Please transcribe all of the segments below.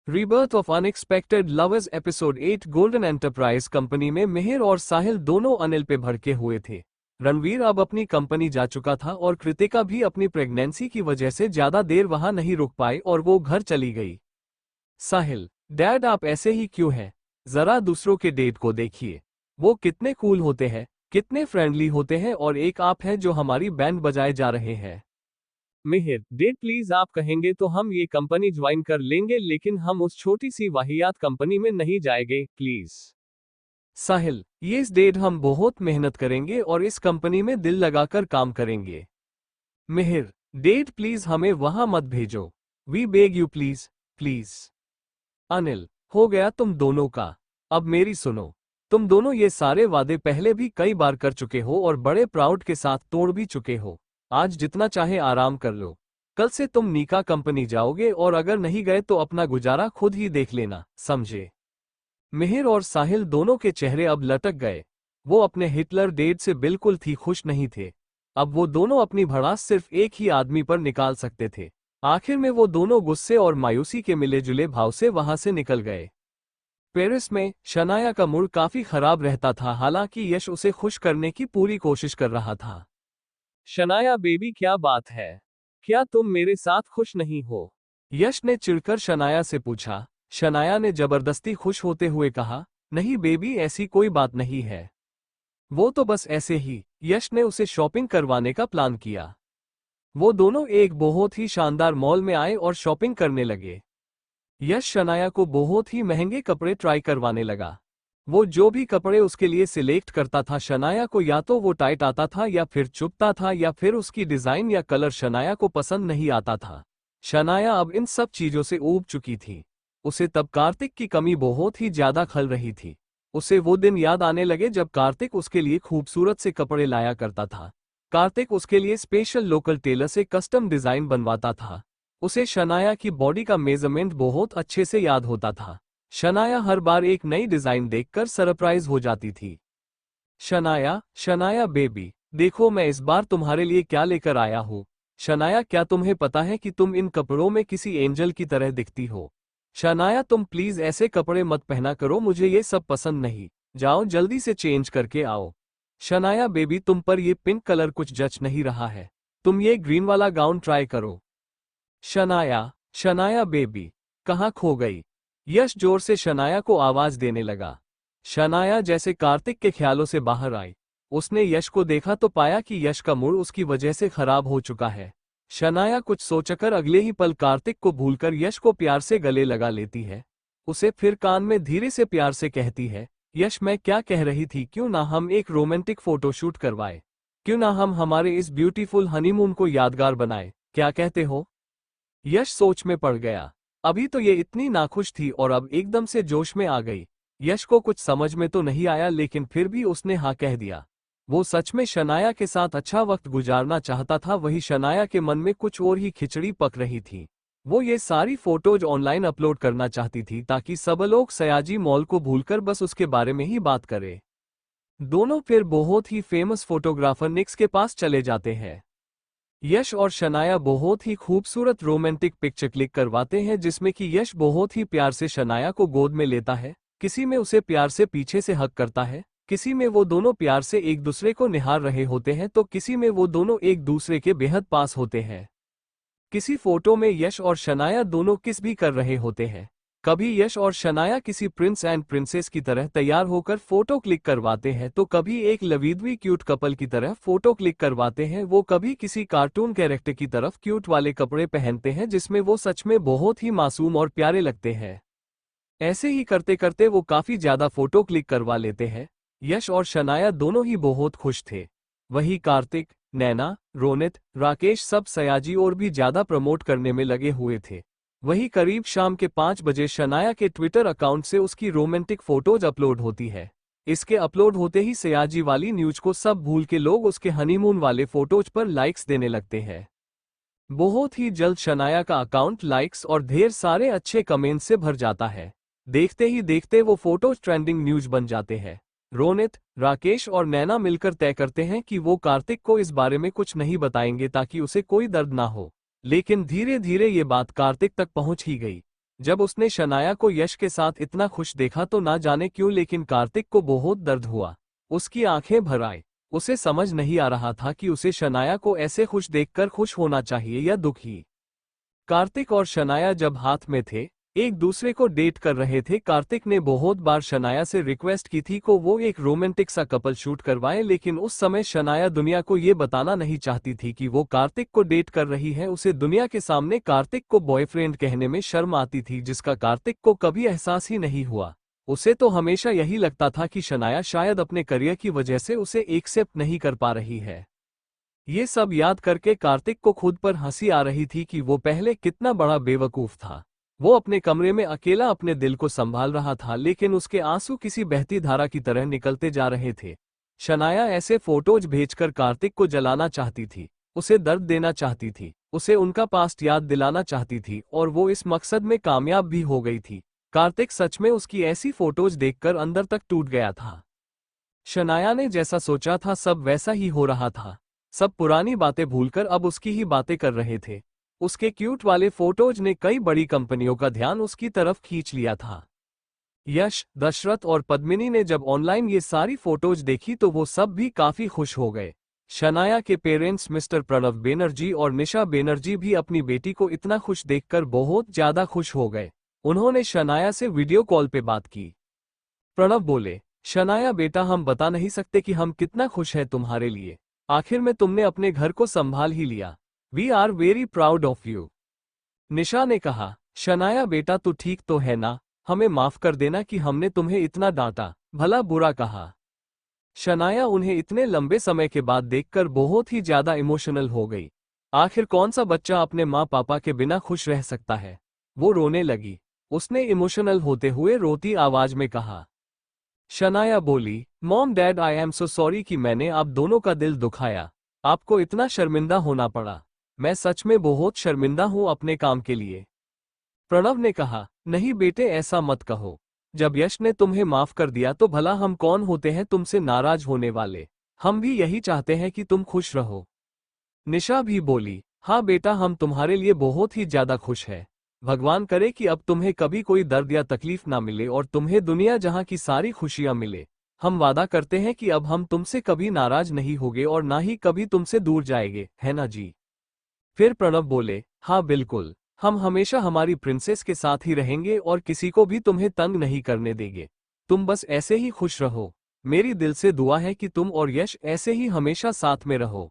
Rebirth of unexpected lovers episode 8 golden enterprise company में मिहिर और साहिल दोनों अनिल पे भड़के हुए थे। रणवीर अब अपनी कंपनी जा चुका था और कृतिका भी अपनी प्रेगनेंसी की वजह से ज्यादा देर वहां नहीं रुक पाई और वो घर चली गई। साहिल, डैड आप ऐसे ही क्यों हैं? जरा दूसरों के डेट को देखिए, वो कितने कूल होते हैं, कितने फ्रेंडली होते हैं, और एक आप हैं जो हमारी बैंड बजाए जा रहे हैं। मिहिर, डेट प्लीज आप कहेंगे तो हम ये कंपनी ज्वाइन कर लेंगे, लेकिन हम उस छोटी सी वाहियात कंपनी में नहीं जाएंगे प्लीज। साहिल, ये इस डेट हम बहुत मेहनत करेंगे और इस कंपनी में दिल लगाकर काम करेंगे। मिहिर, डेट प्लीज हमें वहां मत भेजो, we beg you please please. Anil, हो गया तुम दोनों का, अब मेरी सुनो। तुम दोनों ये सारे वादे पहले भी कई बार कर चुके हो और बड़े प्राउड के साथ तोड़ भी चुके हो। आज जितना चाहे आराम कर लो, कल से तुम नीका कंपनी जाओगे और अगर नहीं गए तो अपना गुजारा खुद ही देख लेना, समझे? मिहिर और साहिल दोनों के चेहरे अब लटक गए। वो अपने हिटलर डेट से बिल्कुल ही खुश नहीं थे। अब वो दोनों अपनी भड़ास सिर्फ एक ही आदमी पर निकाल सकते थे। आखिर में वो दोनों गुस्से और मायूसी के मिले जुले भाव से वहां से निकल गए। पेरिस में शनाया का मूड काफी खराब रहता था, हालांकि यश उसे खुश करने की पूरी कोशिश कर रहा था। शनाया बेबी, क्या बात है? क्या तुम मेरे साथ खुश नहीं हो? यश ने चिढ़कर शनाया से पूछा। शनाया ने जबरदस्ती खुश होते हुए कहा, नहीं बेबी, ऐसी कोई बात नहीं है। वो तो बस ऐसे ही। यश ने उसे शॉपिंग करवाने का प्लान किया। वो दोनों एक बहुत ही शानदार मॉल में आए और शॉपिंग करने लगे। यश शनाया को बहुत ही महंगे कपड़े ट्राई करवाने लगा। वो जो भी कपड़े उसके लिए सिलेक्ट करता था, शनाया को या तो वो टाइट आता था या फिर चुभता था या फिर उसकी डिजाइन या कलर शनाया को पसंद नहीं आता था। शनाया अब इन सब चीजों से ऊब चुकी थी। उसे तब कार्तिक की कमी बहुत ही ज्यादा खल रही थी। उसे वो दिन याद आने लगे जब कार्तिक उसके लिए खूबसूरत से कपड़े लाया करता था। कार्तिक उसके लिए स्पेशल लोकल टेलर से कस्टम डिजाइन बनवाता था। उसे शनाया की बॉडी का मेजरमेंट बहुत अच्छे से याद होता था। शनाया हर बार एक नई डिजाइन देखकर सरप्राइज हो जाती थी। शनाया, शनाया बेबी, देखो मैं इस बार तुम्हारे लिए क्या लेकर आया हूँ। शनाया, क्या तुम्हें पता है कि तुम इन कपड़ों में किसी एंजल की तरह दिखती हो? शनाया, तुम प्लीज ऐसे कपड़े मत पहना करो, मुझे ये सब पसंद नहीं। जाओ जल्दी से चेंज करके आओ। शनाया बेबी, तुम पर ये पिंक कलर कुछ जच नहीं रहा है, तुम ये ग्रीन वाला गाउन ट्राई करो। शनाया, शनाया बेबी, कहाँ खो गई? यश जोर से शनाया को आवाज देने लगा। शनाया जैसे कार्तिक के ख्यालों से बाहर आई। उसने यश को देखा तो पाया कि यश का मूड उसकी वजह से खराब हो चुका है। शनाया कुछ सोचकर अगले ही पल कार्तिक को भूलकर यश को प्यार से गले लगा लेती है। उसे फिर कान में धीरे से प्यार से कहती है, यश मैं क्या कह रही थी, क्यों ना हम एक रोमांटिक फोटोशूट करवाएं? क्यों ना हम हमारे इस ब्यूटीफुल हनीमून को यादगार बनाएं? क्या कहते हो? यश सोच में पड़ गया। अभी तो ये इतनी नाखुश थी और अब एकदम से जोश में आ गई। यश को कुछ समझ में तो नहीं आया, लेकिन फिर भी उसने हाँ कह दिया। वो सच में शनाया के साथ अच्छा वक्त गुजारना चाहता था। वही शनाया के मन में कुछ और ही खिचड़ी पक रही थी। वो ये सारी फोटोज ऑनलाइन अपलोड करना चाहती थी ताकि सब लोग सयाजी मॉल को भूलकर बस उसके बारे में ही बात करें। दोनों फिर बहुत ही फेमस फोटोग्राफर निक्स के पास चले जाते हैं। यश और शनाया बहुत ही खूबसूरत रोमांटिक पिक्चर क्लिक करवाते हैं, जिसमें कि यश बहुत ही प्यार से शनाया को गोद में लेता है, किसी में उसे प्यार से पीछे से हग करता है, किसी में वो दोनों प्यार से एक दूसरे को निहार रहे होते हैं, तो किसी में वो दोनों एक दूसरे के बेहद पास होते हैं। किसी फोटो में यश और शनाया दोनों किस भी कर रहे होते हैं। कभी यश और शनाया किसी प्रिंस एंड प्रिंसेस की तरह तैयार होकर फोटो क्लिक करवाते हैं, तो कभी एक लवीदवी क्यूट कपल की तरह फोटो क्लिक करवाते हैं। वो कभी किसी कार्टून कैरेक्टर की तरफ क्यूट वाले कपड़े पहनते हैं जिसमें वो सच में बहुत ही मासूम और प्यारे लगते हैं। ऐसे ही करते करते वो काफी ज्यादा फोटो क्लिक करवा लेते हैं। यश और शनाया दोनों ही बहुत खुश थे। वही कार्तिक, नैना, रोनित, राकेश सब सयाजी और भी ज्यादा प्रमोट करने में लगे हुए थे। वही करीब शाम के 5 बजे शनाया के ट्विटर अकाउंट से उसकी रोमांटिक फोटोज अपलोड होती है। इसके अपलोड होते ही सयाजी वाली न्यूज को सब भूल के लोग उसके हनीमून वाले फोटोज पर लाइक्स देने लगते हैं। बहुत ही जल्द शनाया का अकाउंट लाइक्स और ढेर सारे अच्छे कमेंट से भर जाता है। देखते ही देखते वो फोटोज ट्रेंडिंग न्यूज बन जाते हैं। रोनित, राकेश और नैना मिलकर तय करते हैं कि वो कार्तिक को इस बारे में कुछ नहीं बताएंगे ताकि उसे कोई दर्द ना हो। लेकिन धीरे धीरे ये बात कार्तिक तक पहुंच ही गई। जब उसने शनाया को यश के साथ इतना खुश देखा तो ना जाने क्यों लेकिन कार्तिक को बहुत दर्द हुआ। उसकी आंखें भर आई। उसे समझ नहीं आ रहा था कि उसे शनाया को ऐसे खुश देखकर खुश होना चाहिए या दुखी। कार्तिक और शनाया जब हाथ में थे, एक दूसरे को डेट कर रहे थे। कार्तिक ने बहुत बार शनाया से रिक्वेस्ट की थी को वो एक रोमांटिक सा कपल शूट करवाए, लेकिन उस समय शनाया दुनिया को ये बताना नहीं चाहती थी कि वो कार्तिक को डेट कर रही है। उसे दुनिया के सामने कार्तिक को बॉयफ्रेंड कहने में शर्म आती थी, जिसका कार्तिक को कभी एहसास ही नहीं हुआ। उसे तो हमेशा यही लगता था कि शनाया शायद अपने करियर की वजह से उसे एक्सेप्ट नहीं कर पा रही है। ये सब याद करके कार्तिक को खुद पर हंसी आ रही थी कि वो पहले कितना बड़ा बेवकूफ था। वो अपने कमरे में अकेला अपने दिल को संभाल रहा था, लेकिन उसके आंसू किसी बहती धारा की तरह निकलते जा रहे थे। शनाया ऐसे फोटोज भेजकर कार्तिक को जलाना चाहती थी, उसे दर्द देना चाहती थी, उसे उनका पास्ट याद दिलाना चाहती थी, और वो इस मकसद में कामयाब भी हो गई थी। कार्तिक सच में उसकी ऐसी फोटोज देखकर अंदर तक टूट गया था। शनाया ने जैसा सोचा था सब वैसा ही हो रहा था। सब पुरानी बातें भूलकर अब उसकी ही बातें कर रहे थे। उसके क्यूट वाले फोटोज ने कई बड़ी कंपनियों का ध्यान उसकी तरफ खींच लिया था। यश, दशरथ और पद्मिनी ने जब ऑनलाइन ये सारी फोटोज देखी तो वो सब भी काफी खुश हो गए। शनाया के पेरेंट्स मिस्टर प्रणव बनर्जी और निशा बनर्जी भी अपनी बेटी को इतना खुश देखकर बहुत ज्यादा खुश हो गए। उन्होंने शनाया से वीडियो कॉल पे बात की। प्रणव बोले, शनाया बेटा, हम बता नहीं सकते कि हम कितना खुश हैं तुम्हारे लिए। आखिर में तुमने अपने घर को संभाल ही लिया। We are very proud of you. Nisha ने कहा, शनाया बेटा तू ठीक तो है ना, हमें माफ कर देना कि हमने तुम्हें इतना डांटा, भला बुरा कहा। शनाया उन्हें इतने लंबे समय के बाद देखकर बहुत ही ज्यादा इमोशनल हो गई। आखिर कौन सा बच्चा अपने माँ पापा के बिना खुश रह सकता है। वो रोने लगी। उसने इमोशनल होते हुए रोती आवाज में कहा। शनाया बोली, mom dad I am so sorry कि मैंने आप दोनों का दिल दुखाया, आपको इतना शर्मिंदा होना पड़ा। मैं सच में बहुत शर्मिंदा हूं अपने काम के लिए। प्रणव ने कहा, नहीं बेटे ऐसा मत कहो। जब यश ने तुम्हें माफ कर दिया तो भला हम कौन होते हैं तुमसे नाराज होने वाले। हम भी यही चाहते हैं कि तुम खुश रहो। निशा भी बोली, हाँ बेटा हम तुम्हारे लिए बहुत ही ज्यादा खुश है। भगवान करे कि अब तुम्हें कभी कोई दर्द या तकलीफ ना मिले और तुम्हें दुनिया जहां की सारी खुशियां मिले। हम वादा करते हैं कि अब हम तुमसे कभी नाराज नहीं होंगे और ना ही कभी तुमसे दूर जाएंगे, है ना जी। फिर प्रणव बोले, हाँ बिल्कुल, हम हमेशा हमारी प्रिंसेस के साथ ही रहेंगे और किसी को भी तुम्हें तंग नहीं करने देंगे। तुम बस ऐसे ही खुश रहो। मेरी दिल से दुआ है कि तुम और यश ऐसे ही हमेशा साथ में रहो।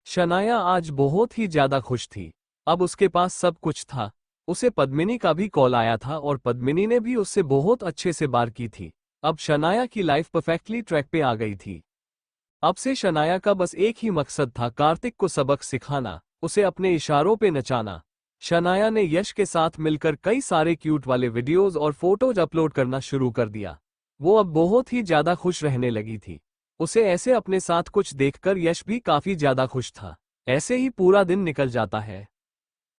शनाया आज बहुत ही ज्यादा खुश थी। अब उसके पास सब कुछ था। उसे पद्मिनी का भी कॉल आया था और पद्मिनी ने भी उससे बहुत अच्छे से बात की थी। अब शनाया की लाइफ परफेक्टली ट्रैक पे आ गई थी। अब से शनाया का बस एक ही मकसद था, कार्तिक को सबक सिखाना, उसे अपने इशारों पे नचाना। शनाया ने यश के साथ मिलकर कई सारे क्यूट वाले वीडियोज और फोटोज अपलोड करना शुरू कर दिया। वो अब बहुत ही ज्यादा खुश रहने लगी थी। उसे ऐसे अपने साथ कुछ देखकर यश भी काफी ज्यादा खुश था। ऐसे ही पूरा दिन निकल जाता है।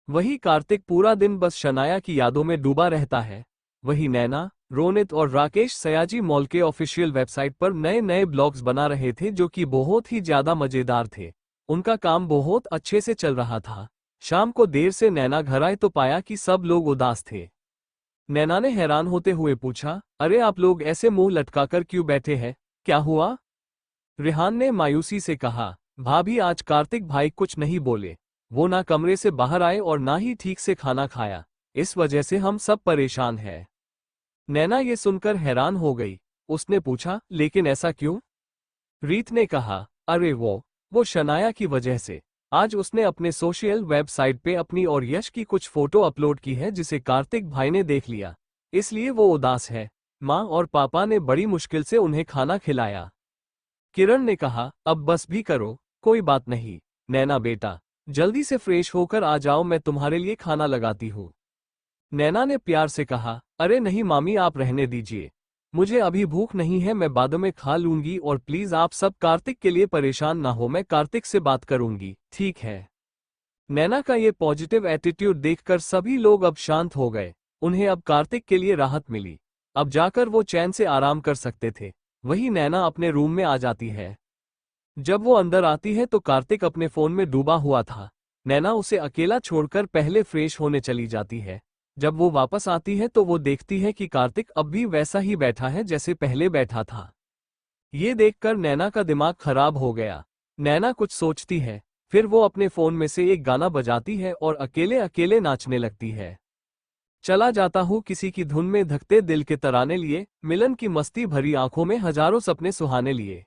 वही कार्तिक पूरा दिन बस शनाया की यादों में डूबा रहता है। वही नैना, रोनित और राकेश सयाजी मॉल के ऑफिशियल वेबसाइट पर नए नए ब्लॉग्स बना रहे थे जो कि बहुत ही ज्यादा मजेदार थे। उनका काम बहुत अच्छे से चल रहा था। शाम को देर से नैना घर आए तो पाया कि सब लोग उदास थे। नैना ने हैरान होते हुए पूछा, अरे आप लोग ऐसे मुंह लटकाकर क्यों बैठे हैं, क्या हुआ? रेहान ने मायूसी से कहा, भाभी आज कार्तिक भाई कुछ नहीं बोले। वो ना कमरे से बाहर आए और ना ही ठीक से खाना खाया। इस वजह से हम सब परेशान हैं। नैना ये सुनकर हैरान हो गई। उसने पूछा, लेकिन ऐसा क्यों? रीत ने कहा, अरे वो शनाया की वजह से। आज उसने अपने सोशल वेबसाइट पे अपनी और यश की कुछ फोटो अपलोड की है जिसे कार्तिक भाई ने देख लिया, इसलिए वो उदास है। माँ और पापा ने बड़ी मुश्किल से उन्हें खाना खिलाया। किरण ने कहा, अब बस भी करो, कोई बात नहीं। नैना बेटा, जल्दी से फ्रेश होकर आ जाओ, मैं तुम्हारे लिए खाना लगाती हूँ। नैना ने प्यार से कहा, अरे नहीं मामी आप रहने दीजिए, मुझे अभी भूख नहीं है, मैं बाद में खा लूंगी। और प्लीज आप सब कार्तिक के लिए परेशान ना हो, मैं कार्तिक से बात करूंगी, ठीक है? नैना का ये पॉजिटिव एटीट्यूड देखकर सभी लोग अब शांत हो गए। उन्हें अब कार्तिक के लिए राहत मिली। अब जाकर वो चैन से आराम कर सकते थे। वही नैना अपने रूम में आ जाती है। जब वो अंदर आती है तो कार्तिक अपने फोन में डूबा हुआ था। नैना उसे अकेला छोड़कर पहले फ्रेश होने चली जाती है। जब वो वापस आती है तो वो देखती है कि कार्तिक अब भी वैसा ही बैठा है जैसे पहले बैठा था। ये देखकर नैना का दिमाग खराब हो गया। नैना कुछ सोचती है, फिर वो अपने फोन में से एक गाना बजाती है और अकेले अकेले नाचने लगती है। चला जाता हूँ किसी की धुन में धकते दिल के तराने लिए, मिलन की मस्ती भरी आंखों में हजारों सपने सुहाने लिए।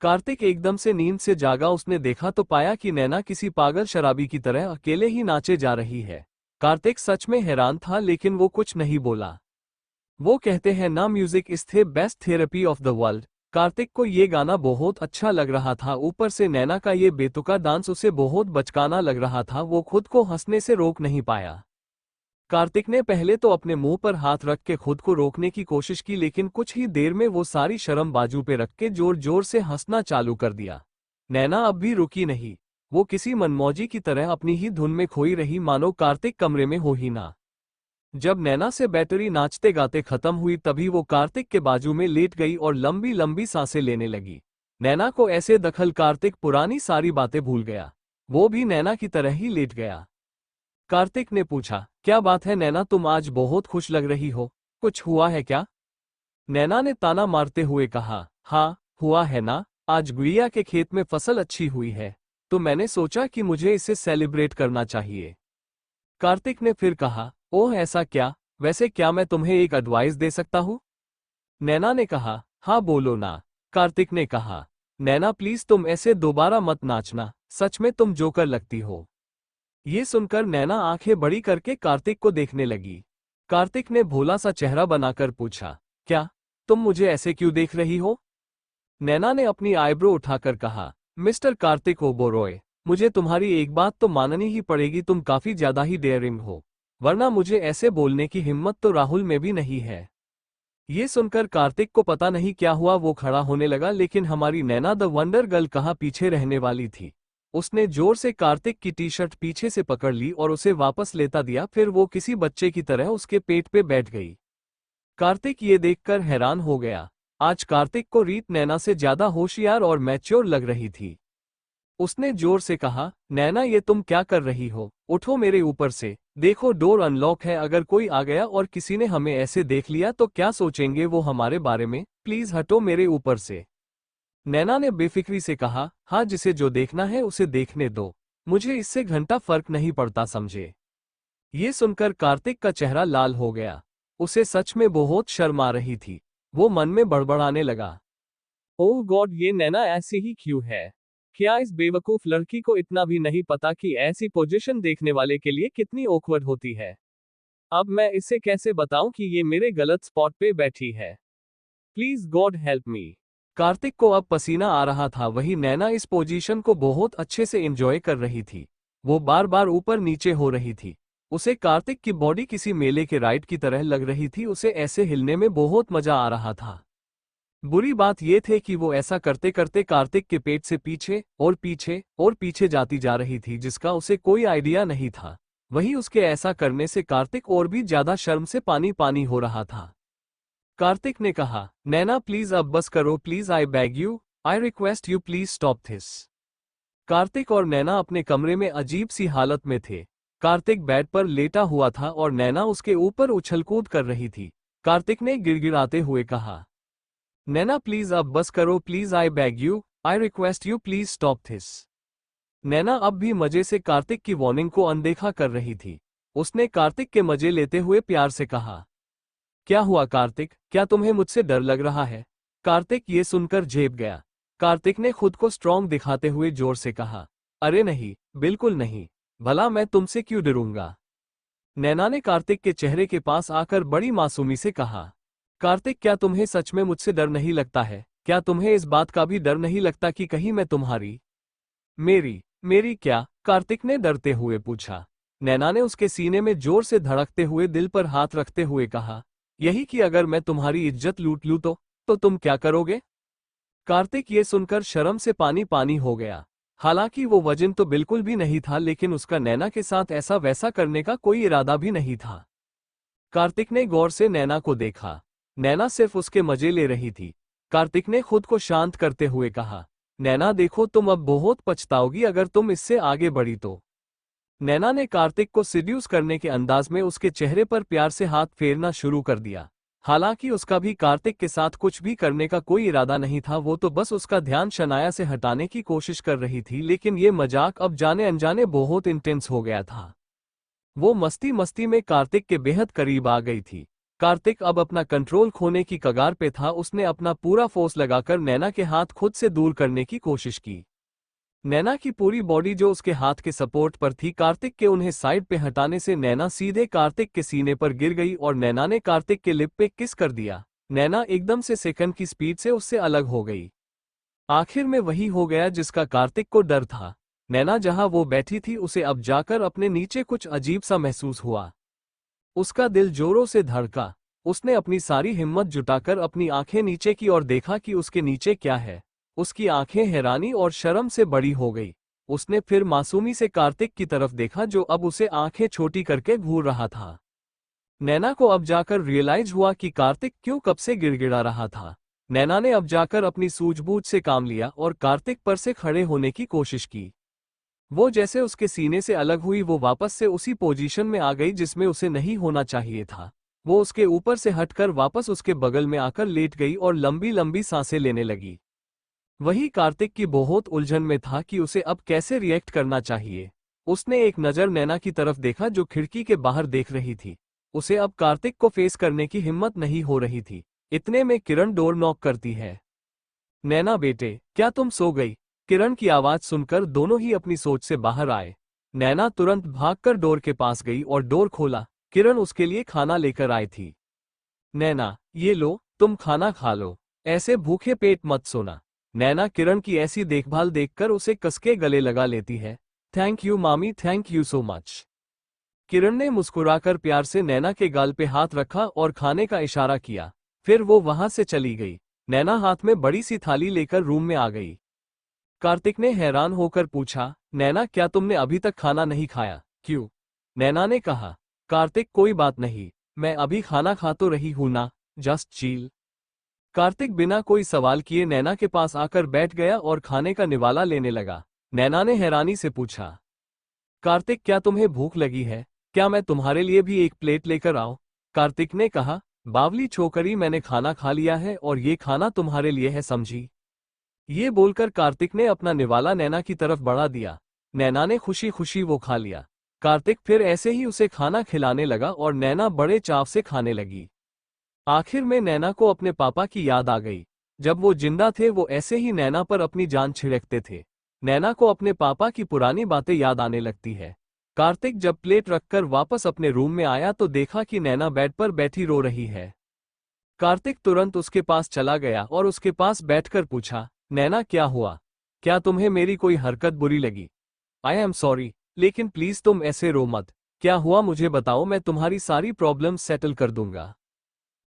कार्तिक एकदम से नींद से जागा। उसने देखा तो पाया कि नैना किसी पागल शराबी की तरह अकेले ही नाचे जा रही है। कार्तिक सच में हैरान था, लेकिन वो कुछ नहीं बोला। वो कहते हैं ना, music is the best therapy of the world. Kartik को ये गाना बहुत अच्छा लग रहा था, ऊपर से नैना का ये बेतुका डांस उसे बहुत बचकाना लग रहा था। वो खुद को हंसने से रोक नहीं पाया। कार्तिक ने पहले तो अपने मुंह पर हाथ रख के खुद को रोकने की कोशिश की, लेकिन कुछ ही देर में वो सारी शर्म बाजू पे रख के जोर जोर से हंसना चालू कर दिया। नैना अब भी रुकी नहीं। वो किसी मनमौजी की तरह अपनी ही धुन में खोई रही, मानो कार्तिक कमरे में हो ही ना। जब नैना से बैटरी नाचते गाते खत्म हुई, तभी वो कार्तिक के बाजू में लेट गई और लंबी लंबी सांसें लेने लगी। नैना को ऐसे दखल कार्तिक पुरानी सारी बातें भूल गया। वो भी नैना की तरह ही लेट गया। कार्तिक ने पूछा, क्या बात है नैना, तुम आज बहुत खुश लग रही हो, कुछ हुआ है क्या? नैना ने ताना मारते हुए कहा, हाँ हुआ है ना, आज गुड़िया के खेत में फसल अच्छी हुई है, तो मैंने सोचा कि मुझे इसे सेलिब्रेट करना चाहिए। कार्तिक ने फिर कहा, ओह ऐसा क्या, वैसे क्या मैं तुम्हें एक एडवाइस दे सकता हूँ? नैना ने कहा, हाँ बोलो ना। कार्तिक ने कहा, नैना प्लीज तुम ऐसे दोबारा मत नाचना, सच में तुम जोकर लगती हो। ये सुनकर नैना आंखें बड़ी करके कार्तिक को देखने लगी। कार्तिक ने भोला सा चेहरा बनाकर पूछा, क्या तुम मुझे ऐसे क्यों देख रही हो? नैना ने अपनी आईब्रो उठाकर कहा, मिस्टर कार्तिक ओबोरॉय, मुझे तुम्हारी एक बात तो माननी ही पड़ेगी, तुम काफी ज्यादा ही डेयरिंग हो, वरना मुझे ऐसे बोलने की हिम्मत तो राहुल में भी नहीं है। ये सुनकर कार्तिक को पता नहीं क्या हुआ, वो खड़ा होने लगा, लेकिन हमारी नैना द वंडर गर्ल कहाँ पीछे रहने वाली थी। उसने जोर से कार्तिक की टी शर्ट पीछे से पकड़ ली और उसे वापस लेता दिया, फिर वो किसी बच्चे की तरह उसके पेट पे बैठ गई। कार्तिक ये देखकर हैरान हो गया। आज कार्तिक को रीत नैना से ज्यादा होशियार और मैच्योर लग रही थी। उसने जोर से कहा, नैना ये तुम क्या कर रही हो, उठो मेरे ऊपर से, देखो डोर अनलॉक है, अगर कोई आ गया और किसी ने हमें ऐसे देख लिया तो क्या सोचेंगे वो हमारे बारे में, प्लीज हटो मेरे ऊपर से। नैना ने बेफिक्री से कहा, हाँ जिसे जो देखना है उसे देखने दो, मुझे इससे घंटा फर्क नहीं पड़ता, समझे? ये सुनकर कार्तिक का चेहरा लाल हो गया। उसे सच में बहुत शर्म आ रही थी। वो मन में बड़बड़ाने लगा, ओह गॉड, ये नैना ऐसी ही क्यों है? क्या इस बेवकूफ लड़की को इतना भी नहीं पता कि ऐसी पोजीशन देखने वाले के लिए कितनी ऑकवर्ड होती है? अब मैं इसे कैसे बताऊं कि ये मेरे गलत स्पॉट पे बैठी है? Please God help me. Kartik को अब पसीना आ रहा था, वही नैना इस पोजीशन को बहुत अच्छे से एंजॉय कर रही थी। वो बार बार ऊपर नीचे हो रही थी। उसे कार्तिक की बॉडी किसी मेले के राइड की तरह लग रही थी, उसे ऐसे हिलने में बहुत मजा आ रहा था। बुरी बात यह थी कि वो ऐसा करते करते कार्तिक के पेट से पीछे और पीछे और पीछे जाती जा रही थी, जिसका उसे कोई आइडिया नहीं था। वहीं उसके ऐसा करने से कार्तिक और भी ज्यादा शर्म से पानी पानी हो रहा था। कार्तिक ने कहा, नैना प्लीज अब बस करो, please I beg you, I request you, please stop this. Kartik और नैना अपने कमरे में अजीब सी हालत में थे। कार्तिक बेड पर लेटा हुआ था और नैना उसके ऊपर उछलकूद कर रही थी। कार्तिक ने गिड़गिड़ाते हुए कहा, नैना प्लीज अब बस करो, please I beg you, I request you, please stop this. Naina अब भी मजे से कार्तिक की वार्निंग को अनदेखा कर रही थी। उसने कार्तिक के मजे लेते हुए प्यार से कहा, क्या हुआ कार्तिक, क्या तुम्हें मुझसे डर लग रहा है? कार्तिक ये सुनकर झेप गया। कार्तिक ने खुद को स्ट्रांग दिखाते हुए जोर से कहा, अरे नहीं, बिल्कुल नहीं, भला मैं तुमसे क्यों डरूंगा? नैना ने कार्तिक के चेहरे के पास आकर बड़ी मासूमी से कहा, कार्तिक क्या तुम्हें सच में मुझसे डर नहीं लगता है? क्या तुम्हें इस बात का भी डर नहीं लगता कि कहीं मैं तुम्हारी मेरी क्या? कार्तिक ने डरते हुए पूछा। नैना ने उसके सीने में जोर से धड़कते हुए दिल पर हाथ रखते हुए कहा, यही कि अगर मैं तुम्हारी इज्जत लूट लूं तो तुम क्या करोगे? कार्तिक ये सुनकर शर्म से पानी पानी हो गया। हालांकि वो वजन तो बिल्कुल भी नहीं था, लेकिन उसका नैना के साथ ऐसा वैसा करने का कोई इरादा भी नहीं था। कार्तिक ने गौर से नैना को देखा। नैना सिर्फ उसके मजे ले रही थी। कार्तिक ने खुद को शांत करते हुए कहा, नैना देखो, तुम अब बहुत पछताओगी अगर तुम इससे आगे बढ़ी तो। नैना ने कार्तिक को सिड्यूस करने के अंदाज में उसके चेहरे पर प्यार से हाथ फेरना शुरू कर दिया। हालांकि उसका भी कार्तिक के साथ कुछ भी करने का कोई इरादा नहीं था, वो तो बस उसका ध्यान शनाया से हटाने की कोशिश कर रही थी, लेकिन ये मजाक अब जाने अनजाने बहुत इंटेंस हो गया था। वो मस्ती मस्ती में कार्तिक के बेहद करीब आ गई थी। कार्तिक अब अपना कंट्रोल खोने की कगार पे था। उसने अपना पूरा फोर्स लगाकर नैना के हाथ खुद से दूर करने की कोशिश की। नैना की पूरी बॉडी जो उसके हाथ के सपोर्ट पर थी, कार्तिक के उन्हें साइड पे हटाने से नैना सीधे कार्तिक के सीने पर गिर गई और नैना ने कार्तिक के लिप पे किस कर दिया। नैना एकदम से सेकंड की स्पीड से उससे अलग हो गई। आखिर में वही हो गया जिसका कार्तिक को डर था। नैना जहां वो बैठी थी उसे अब जाकर अपने नीचे कुछ अजीब सा महसूस हुआ। उसका दिल जोरों से धड़का। उसने अपनी सारी हिम्मत जुटाकर अपनी आंखें नीचे की और देखा कि उसके नीचे क्या है। उसकी आंखें हैरानी और शर्म से बड़ी हो गई। उसने फिर मासूमी से कार्तिक की तरफ देखा जो अब उसे आंखें छोटी करके घूर रहा था। नैना को अब जाकर रियलाइज हुआ कि कार्तिक क्यों कब से गिड़गिड़ा रहा था। नैना ने अब जाकर अपनी सूझबूझ से काम लिया और कार्तिक पर से खड़े होने की कोशिश की। वो जैसे उसके सीने से अलग हुई, वो वापस से उसी पोजीशन में आ गई जिसमें उसे नहीं होना चाहिए था। वो उसके ऊपर से हटकर वापस उसके बगल में आकर लेट गई और लंबी लंबी सांसें लेने लगी। वही कार्तिक की बहुत उलझन में था कि उसे अब कैसे रिएक्ट करना चाहिए। उसने एक नज़र नैना की तरफ देखा जो खिड़की के बाहर देख रही थी। उसे अब कार्तिक को फेस करने की हिम्मत नहीं हो रही थी। इतने में किरण डोर नॉक करती है। नैना बेटे, क्या तुम सो गई? किरण की आवाज सुनकर दोनों ही अपनी सोच से बाहर आए। नैना तुरंत भागकर डोर के पास गई और डोर खोला। किरण उसके लिए खाना लेकर आई थी। नैना, ये लो, तुम खाना खा लो, ऐसे भूखे पेट मत सोना। नैना किरण की ऐसी देखभाल देखकर उसे कसके गले लगा लेती है। थैंक यू मामी, थैंक यू सो मच। किरण ने मुस्कुराकर प्यार से नैना के गाल पे हाथ रखा और खाने का इशारा किया। फिर वो वहां से चली गई। नैना हाथ में बड़ी सी थाली लेकर रूम में आ गई। कार्तिक ने हैरान होकर पूछा, नैना क्या तुमने अभी तक खाना नहीं खाया? क्यों? नैना ने कहा। कार्तिक कोई बात नहीं, मैं अभी खाना खा तो रही हूं ना, जस्ट चिल। कार्तिक बिना कोई सवाल किए नैना के पास आकर बैठ गया और खाने का निवाला लेने लगा। नैना ने हैरानी से पूछा, कार्तिक क्या तुम्हें भूख लगी है? क्या मैं तुम्हारे लिए भी एक प्लेट लेकर आऊं? कार्तिक ने कहा, बावली छोकरी, मैंने खाना खा लिया है और ये खाना तुम्हारे लिए है, समझी? ये बोलकर कार्तिक ने अपना निवाला नैना की तरफ बढ़ा दिया। नैना ने खुशी खुशी वो खा लिया। कार्तिक फिर ऐसे ही उसे खाना खिलाने लगा और नैना बड़े चाव से खाने लगी। आखिर में नैना को अपने पापा की याद आ गई। जब वो जिंदा थे वो ऐसे ही नैना पर अपनी जान छिड़कते थे। नैना को अपने पापा की पुरानी बातें याद आने लगती है। कार्तिक जब प्लेट रखकर वापस अपने रूम में आया तो देखा कि नैना बेड पर बैठी रो रही है। कार्तिक तुरंत उसके पास चला गया और उसके पास बैठकर पूछा, नैना क्या हुआ? क्या तुम्हें मेरी कोई हरकत बुरी लगी? आई एम सॉरी, लेकिन प्लीज तुम ऐसे रो मत। क्या हुआ मुझे बताओ, मैं तुम्हारी सारी प्रॉब्लम सेटल कर दूंगा।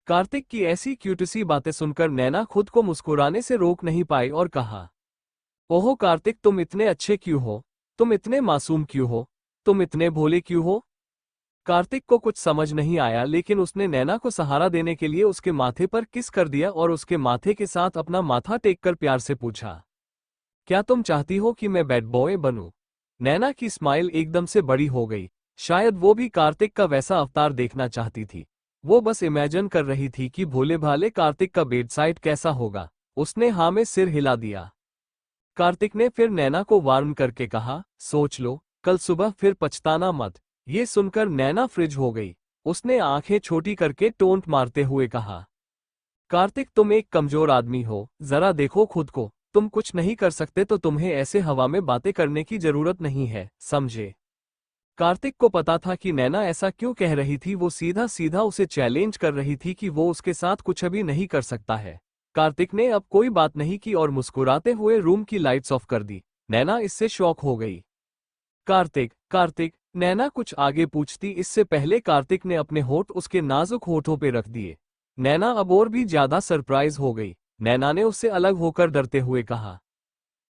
कार्तिक की ऐसी क्यूटसी बातें सुनकर नैना खुद को मुस्कुराने से रोक नहीं पाई और कहा, ओहो कार्तिक, तुम इतने अच्छे क्यों हो? तुम इतने मासूम क्यों हो? तुम इतने भोले क्यों हो? कार्तिक को कुछ समझ नहीं आया, लेकिन उसने नैना को सहारा देने के लिए उसके माथे पर किस कर दिया और उसके माथे के साथ अपना माथा टेककर प्यार से पूछा, क्या तुम चाहती हो कि मैं बैड बॉय बनूं? नैना की स्माइल एकदम से बड़ी हो गई। शायद वो भी कार्तिक का वैसा अवतार देखना चाहती थी। वो बस इमेजिन कर रही थी कि भोले भाले कार्तिक का बेडसाइड कैसा होगा। उसने हाँ में सिर हिला दिया। कार्तिक ने फिर नैना को वार्न करके कहा, सोच लो, कल सुबह फिर पछताना मत। ये सुनकर नैना फ्रिज हो गई। उसने आंखें छोटी करके टोंट मारते हुए कहा, कार्तिक तुम एक कमजोर आदमी हो, जरा देखो खुद को। तुम कुछ नहीं कर सकते तो तुम्हें ऐसे हवा में बातें करने की जरूरत नहीं है, समझे? कार्तिक को पता था कि नैना ऐसा क्यों कह रही थी। वो सीधा सीधा उसे चैलेंज कर रही थी कि वो उसके साथ कुछ भी नहीं कर सकता है। कार्तिक ने अब कोई बात नहीं की और मुस्कुराते हुए रूम की लाइट्स ऑफ कर दी। नैना इससे शॉक हो गई। कार्तिक, कार्तिक, नैना कुछ आगे पूछती इससे पहले कार्तिक ने अपने होठ उसके नाजुक होठों पे रख दिए। नैना अब और भी ज्यादा सरप्राइज हो गई। नैना ने उससे अलग होकर डरते हुए कहा,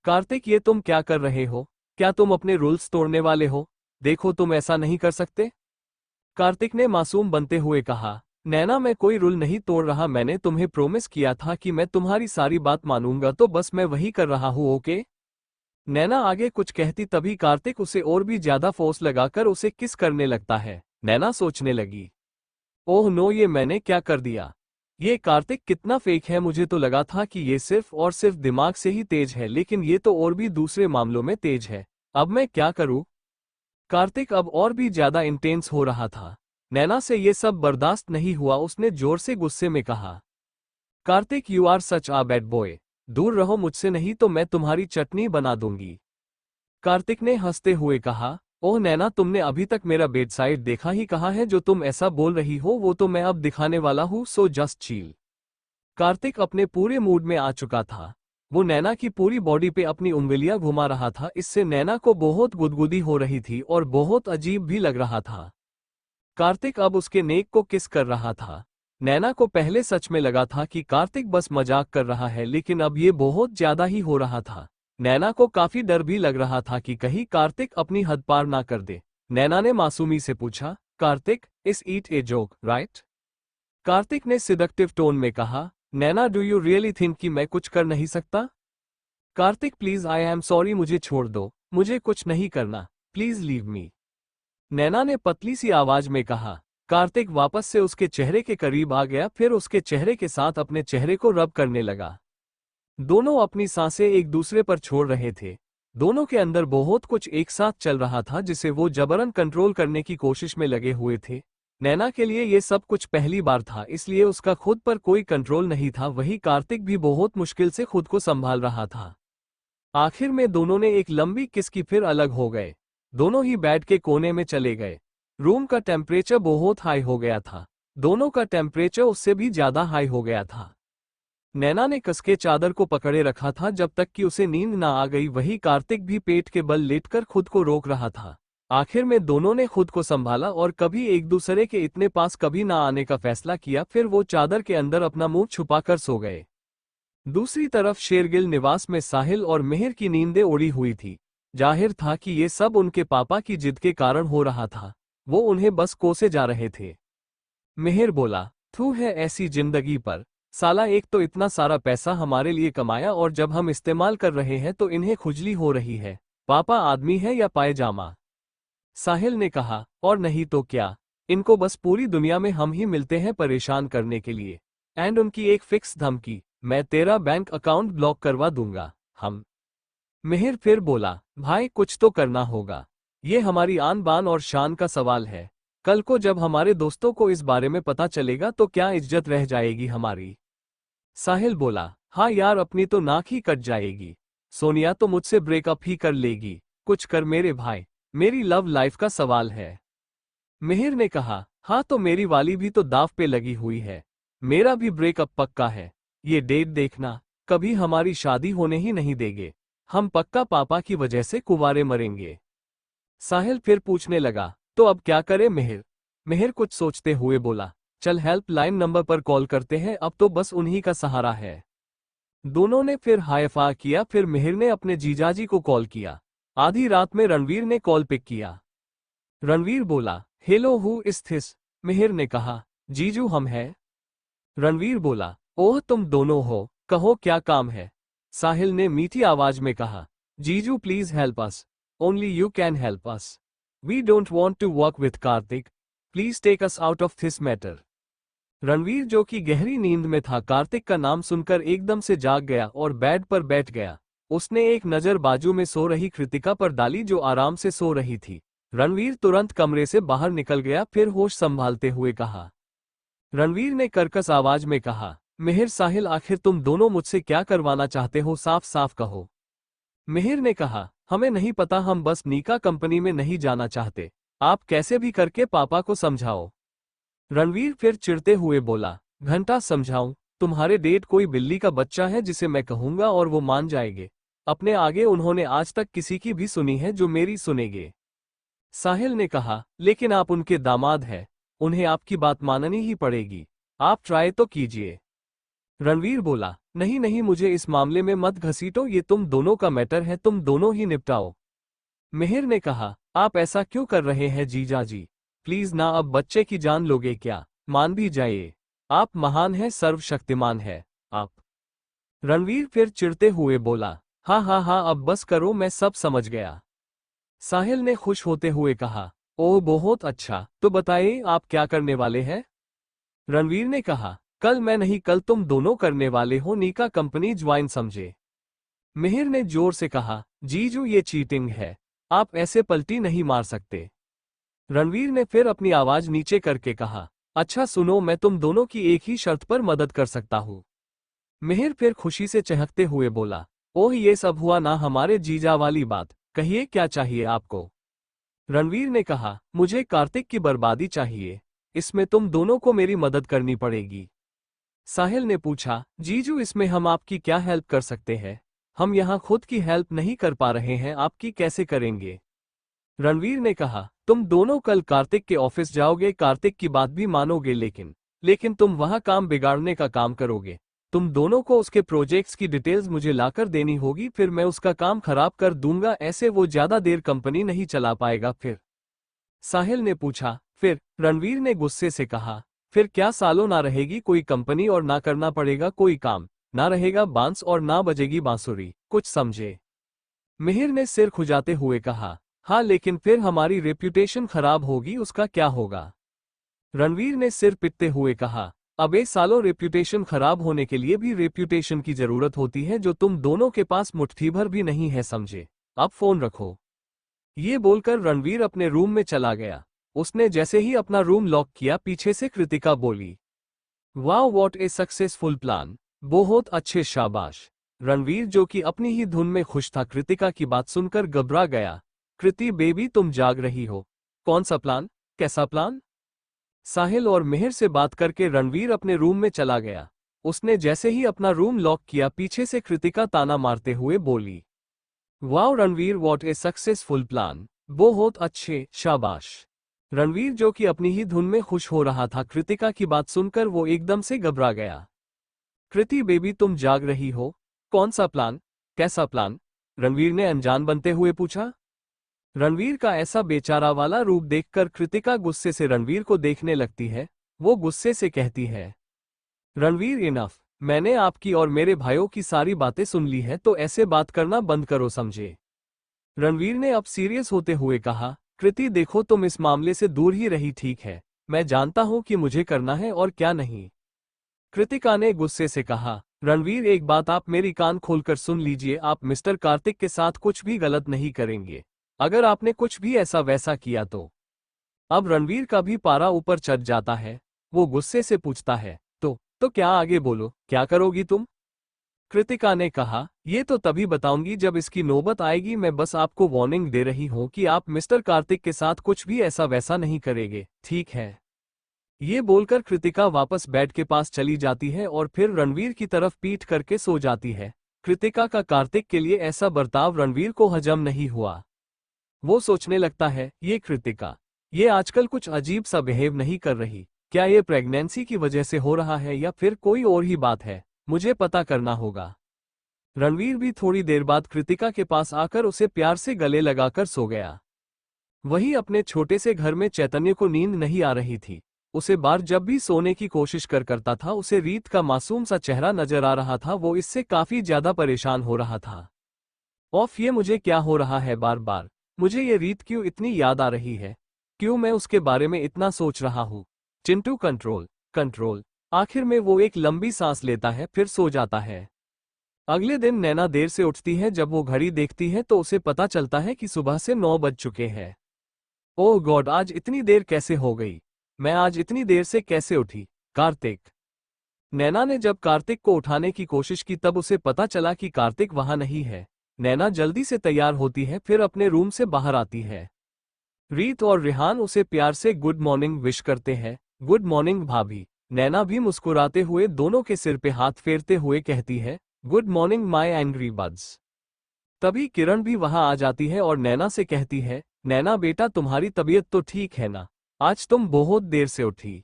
कार्तिक ये तुम क्या कर रहे हो? क्या तुम अपने रूल्स तोड़ने वाले हो? देखो तुम ऐसा नहीं कर सकते। कार्तिक ने मासूम बनते हुए कहा, नैना मैं कोई रूल नहीं तोड़ रहा, मैंने तुम्हें प्रोमिस किया था कि मैं तुम्हारी सारी बात मानूंगा, तो बस मैं वही कर रहा हूँ, ओके? नैना आगे कुछ कहती तभी कार्तिक उसे और भी ज्यादा फोर्स लगाकर उसे किस करने लगता है। नैना सोचने लगी, ओह नो, ये मैंने क्या कर दिया। ये कार्तिक कितना फेक है, मुझे तो लगा था कि ये सिर्फ और सिर्फ दिमाग से ही तेज है, लेकिन ये तो और भी दूसरे मामलों में तेज है। अब मैं क्या करूं। कार्तिक अब और भी ज्यादा इंटेंस हो रहा था। नैना से ये सब बर्दाश्त नहीं हुआ, उसने जोर से गुस्से में कहा, Kartik you are such a bad boy, दूर रहो मुझसे, नहीं तो मैं तुम्हारी चटनी बना दूंगी। कार्तिक ने हंसते हुए कहा, ओह नैना, तुमने अभी तक मेरा बेडसाइड देखा ही कहा है, जो तुम ऐसा बोल रही हो वो तो मैं अब दिखाने वाला हूँ, सो जस्ट चिल। कार्तिक अपने पूरे मूड में आ चुका था। वो नैना की पूरी बॉडी पे अपनी उंगलियां घुमा रहा था, इससे नैना को बहुत गुदगुदी हो रही थी और बहुत अजीब भी लग रहा था। कार्तिक अब उसके नेक को किस कर रहा था। नैना को पहले सच में लगा था कि कार्तिक बस मजाक कर रहा है, लेकिन अब ये बहुत ज्यादा ही हो रहा था। नैना को काफी डर भी लग रहा था कि कहीं कार्तिक अपनी हद पार ना कर दे। नैना ने मासूमी से पूछा, कार्तिक इस ईट ए जोक राइट। कार्तिक ने सिडक्टिव टोन में कहा, नैना डू यू रियली थिंक कि मैं कुछ कर नहीं सकता। Kartik please, I am sorry, मुझे छोड़ दो, मुझे कुछ नहीं करना, प्लीज लीव मी। नैना ने पतली सी आवाज में कहा। कार्तिक वापस से उसके चेहरे के करीब आ गया, फिर उसके चेहरे के साथ अपने चेहरे को रब करने लगा। दोनों अपनी सांसें एक दूसरे पर छोड़ रहे थे। दोनों के अंदर बहुत कुछ एक साथ चल रहा था जिसे वो जबरन कंट्रोल करने की कोशिश में लगे हुए थे। नैना के लिए ये सब कुछ पहली बार था, इसलिए उसका खुद पर कोई कंट्रोल नहीं था, वही कार्तिक भी बहुत मुश्किल से खुद को संभाल रहा था। आखिर में दोनों ने एक लंबी किस की फिर अलग हो गए। दोनों ही बेड के कोने में चले गए। रूम का टेम्परेचर बहुत हाई हो गया था। दोनों का टेम्परेचर उससे भी ज्यादा हाई हो गया था। नैना ने कसके चादर को पकड़े रखा था जब तक कि उसे नींद ना आ गई, वही कार्तिक भी पेट के बल लेटकर खुद को रोक रहा था। आखिर में दोनों ने खुद को संभाला और कभी एक दूसरे के इतने पास कभी ना आने का फैसला किया, फिर वो चादर के अंदर अपना मुंह छुपाकर सो गए। दूसरी तरफ शेरगिल निवास में साहिल और मिहिर की नींदें उड़ी हुई थी। जाहिर था कि ये सब उनके पापा की जिद के कारण हो रहा था। वो उन्हें बस कोसे जा रहे थे। मिहिर बोला, थू है ऐसी जिंदगी पर, साला एक तो इतना सारा पैसा हमारे लिए कमाया और जब हम इस्तेमाल कर रहे हैं तो इन्हें खुजली हो रही है। पापा आदमी है या पायजामा। साहिल ने कहा, और नहीं तो क्या, इनको बस पूरी दुनिया में हम ही मिलते हैं परेशान करने के लिए। एंड उनकी एक फिक्स धमकी, मैं तेरा बैंक अकाउंट ब्लॉक करवा दूंगा। हम मिहिर फिर बोला, भाई कुछ तो करना होगा, ये हमारी आन बान और शान का सवाल है। कल को जब हमारे दोस्तों को इस बारे में पता चलेगा तो क्या इज्जत रह जाएगी हमारी। साहिल बोला, हाँ यार, अपनी तो नाक ही कट जाएगी। सोनिया तो मुझसे ब्रेकअप ही कर लेगी। कुछ कर मेरे भाई, मेरी लव लाइफ का सवाल है। मिहिर ने कहा, हाँ तो मेरी वाली भी तो दाव पे लगी हुई है। मेरा भी ब्रेकअप पक्का है। ये डेट देखना, कभी हमारी शादी होने ही नहीं देंगे। हम पक्का पापा की वजह से कुंवारे मरेंगे। साहिल फिर पूछने लगा, तो अब क्या करे मिहिर। मिहिर कुछ सोचते हुए बोला, चल हेल्पलाइन नंबर पर कॉल करते हैं, अब तो बस उन्हीं का सहारा है। दोनों ने फिर हाय-फाय किया, फिर मिहिर ने अपने जीजाजी को कॉल किया। आधी रात में रणवीर ने कॉल पिक किया। रणवीर बोला, hello who is this. Mihir ने कहा, जीजू हम हैं। रणवीर बोला, ओह तुम दोनों हो, कहो क्या काम है। साहिल ने मीठी आवाज में कहा, जीजू please help us, only you can help us. We don't want to work with Kartik, please take us out of this matter. Ranveer जो कि गहरी नींद में था, कार्तिक का नाम सुनकर एकदम से जाग गया और बेड पर बैठ गया। उसने एक नजर बाजू में सो रही कृतिका पर डाली जो आराम से सो रही थी। रणवीर तुरंत कमरे से बाहर निकल गया, फिर होश संभालते हुए कहा। रणवीर ने कर्कश आवाज में कहा, मिहिर साहिल आखिर तुम दोनों मुझसे क्या करवाना चाहते हो, साफ साफ कहो। मिहिर ने कहा, हमें नहीं पता, हम बस नीका कंपनी में नहीं जाना चाहते। आप कैसे भी करके पापा को समझाओ। रणवीर फिर चिढ़ते हुए बोला, घंटा समझाऊं, तुम्हारे डेट कोई बिल्ली का बच्चा है जिसे मैं कहूंगा और वो मान जाएंगे। अपने आगे उन्होंने आज तक किसी की भी सुनी है जो मेरी सुनेंगे। साहिल ने कहा, लेकिन आप उनके दामाद हैं, उन्हें आपकी बात माननी ही पड़ेगी। आप ट्राई तो कीजिए। रणवीर बोला, नहीं नहीं, मुझे इस मामले में मत घसीटो, ये तुम दोनों का मैटर है, तुम दोनों ही निपटाओ। मिहिर ने कहा, आप ऐसा क्यों कर रहे हैं जीजाजी, प्लीज ना, अब बच्चे की जान लोगे क्या, मान भी जाइए। आप महान हैं, सर्वशक्तिमान है आप। रणवीर फिर चिढ़ते हुए बोला, हाँ हाँ हाँ, अब बस करो, मैं सब समझ गया। साहिल ने खुश होते हुए कहा। ओह बहुत अच्छा, तो बताइए आप क्या करने वाले हैं? रणवीर ने कहा, कल मैं नहीं, कल तुम दोनों करने वाले हो नीका कंपनी ज्वाइन, समझे? मिहिर ने जोर से कहा, जीजू ये चीटिंग है, आप ऐसे पलटी नहीं मार सकते। रणवीर ने फिर अपनी आवाज नीचे करके कहा, अच्छा सुनो, मैं तुम दोनों की एक ही शर्त पर मदद कर सकता हूँ। मिहिर फिर खुशी से चहकते हुए बोला, ओह ये सब हुआ ना हमारे जीजा वाली बात, कहिए क्या चाहिए आपको? रणवीर ने कहा, मुझे कार्तिक की बर्बादी चाहिए, इसमें तुम दोनों को मेरी मदद करनी पड़ेगी। साहिल ने पूछा, जीजू इसमें हम आपकी क्या हेल्प कर सकते हैं? हम यहाँ खुद की हेल्प नहीं कर पा रहे हैं, आपकी कैसे करेंगे? रणवीर ने कहा, तुम दोनों कल कार्तिक के ऑफिस जाओगे, कार्तिक की बात भी मानोगे, लेकिन तुम वहाँ काम बिगाड़ने का काम करोगे। तुम दोनों को उसके प्रोजेक्ट्स की डिटेल्स मुझे लाकर देनी होगी, फिर मैं उसका काम खराब कर दूंगा, ऐसे वो ज्यादा देर कंपनी नहीं चला पाएगा फिर। साहिल ने पूछा, फिर? रणवीर ने गुस्से से कहा, फिर क्या सालों ना रहेगी कोई कंपनी और ना करना पड़ेगा कोई काम, ना रहेगा बांस और ना बजेगी बांसुरी, कुछ समझे? मिहिर ने सिर खुजाते हुए कहा, हाँ लेकिन फिर हमारी रेप्यूटेशन खराब होगी, उसका क्या होगा? रणवीर ने सिर पिटते हुए कहा, अबे सालों, रेप्यूटेशन खराब होने के लिए भी रेप्यूटेशन की जरूरत होती है, जो तुम दोनों के पास मुट्ठी भर भी नहीं है, समझे? अब फोन रखो। ये बोलकर रणवीर अपने रूम में चला गया। उसने जैसे ही अपना रूम लॉक किया, पीछे से कृतिका बोली, wow what A successful plan, बहुत अच्छे, शाबाश। रणवीर जो कि अपनी ही धुन में खुश था, कृतिका की बात सुनकर घबरा गया। कृति बेबी तुम जाग रही हो? कौन सा प्लान? कैसा प्लान? साहिल और मिहिर से बात करके रणवीर अपने रूम में चला गया। उसने जैसे ही अपना रूम लॉक किया, पीछे से कृतिका ताना मारते हुए बोली, wow Ranveer what A successful plan, बहुत अच्छे, शाबाश। रणवीर जो कि अपनी ही धुन में खुश हो रहा था, कृतिका की बात सुनकर वो एकदम से घबरा गया। कृति बेबी तुम जाग रही हो? कौन सा प्लान? कैसा प्लान? रणवीर ने अनजान बनते हुए पूछा। रणवीर का ऐसा बेचारा वाला रूप देखकर कृतिका गुस्से से रणवीर को देखने लगती है। वो गुस्से से कहती है, रणवीर इनफ, मैंने आपकी और मेरे भाइयों की सारी बातें सुन ली है, तो ऐसे बात करना बंद करो, समझे? रणवीर ने अब सीरियस होते हुए कहा, कृति देखो, तुम इस मामले से दूर ही रही, ठीक है? मैं जानता हूं कि मुझे करना है और क्या नहीं। कृतिका ने गुस्से से कहा, रणवीर एक बात आप मेरी कान खोलकर सुन लीजिए, आप मिस्टर कार्तिक के साथ कुछ भी गलत नहीं करेंगे। अगर आपने कुछ भी ऐसा वैसा किया तो। अब रणवीर का भी पारा ऊपर चढ़ जाता है। वो गुस्से से पूछता है, तो क्या आगे बोलो, क्या करोगी तुम? कृतिका ने कहा, ये तो तभी बताऊंगी जब इसकी नौबत आएगी, मैं बस आपको वार्निंग दे रही हूं कि आप मिस्टर कार्तिक के साथ कुछ भी ऐसा वैसा नहीं करेंगे, ठीक है? ये बोलकर कृतिका वापस बेड के पास चली जाती है और फिर रणवीर की तरफ पीठ करके सो जाती है। कृतिका का कार्तिक के लिए ऐसा बर्ताव रणवीर को हजम नहीं हुआ। वो सोचने लगता है, ये कृतिका, ये आजकल कुछ अजीब सा बिहेव नहीं कर रही, क्या ये प्रेगनेंसी की वजह से हो रहा है या फिर कोई और ही बात है? मुझे पता करना होगा। रणवीर भी थोड़ी देर बाद कृतिका के पास आकर उसे प्यार से गले लगाकर सो गया। वही अपने छोटे से घर में चैतन्य को नींद नहीं आ रही थी। उसे बार जब भी सोने की कोशिश करता था, उसे रीत का मासूम सा चेहरा नजर आ रहा था। वो इससे काफी ज्यादा परेशान हो रहा था। ऑफ, ये मुझे क्या हो रहा है, बार बार मुझे ये रीत क्यों इतनी याद आ रही है? क्यों मैं उसके बारे में इतना सोच रहा हूँ? Chintu control control. आखिर में वो एक लंबी सांस लेता है, फिर सो जाता है। अगले दिन नैना देर से उठती है। जब वो घड़ी देखती है तो उसे पता चलता है कि सुबह से 9 बज चुके हैं। ओह गॉड, आज इतनी देर कैसे हो गई? मैं आज इतनी देर से कैसे उठी? कार्तिक। नैना ने जब कार्तिक को उठाने की कोशिश की, तब उसे पता चला कि कार्तिक वहां नहीं है। नैना जल्दी से तैयार होती है, फिर अपने रूम से बाहर आती है। रीत और रिहान उसे प्यार से गुड मॉर्निंग विश करते हैं। गुड मॉर्निंग भाभी। नैना भी मुस्कुराते हुए दोनों के सिर पे हाथ फेरते हुए कहती है, good morning my angry birds. तभी किरण भी वहां आ जाती है और नैना से कहती है, नैना बेटा, तुम्हारी तबीयत तो ठीक है ना? आज तुम बहुत देर से उठी।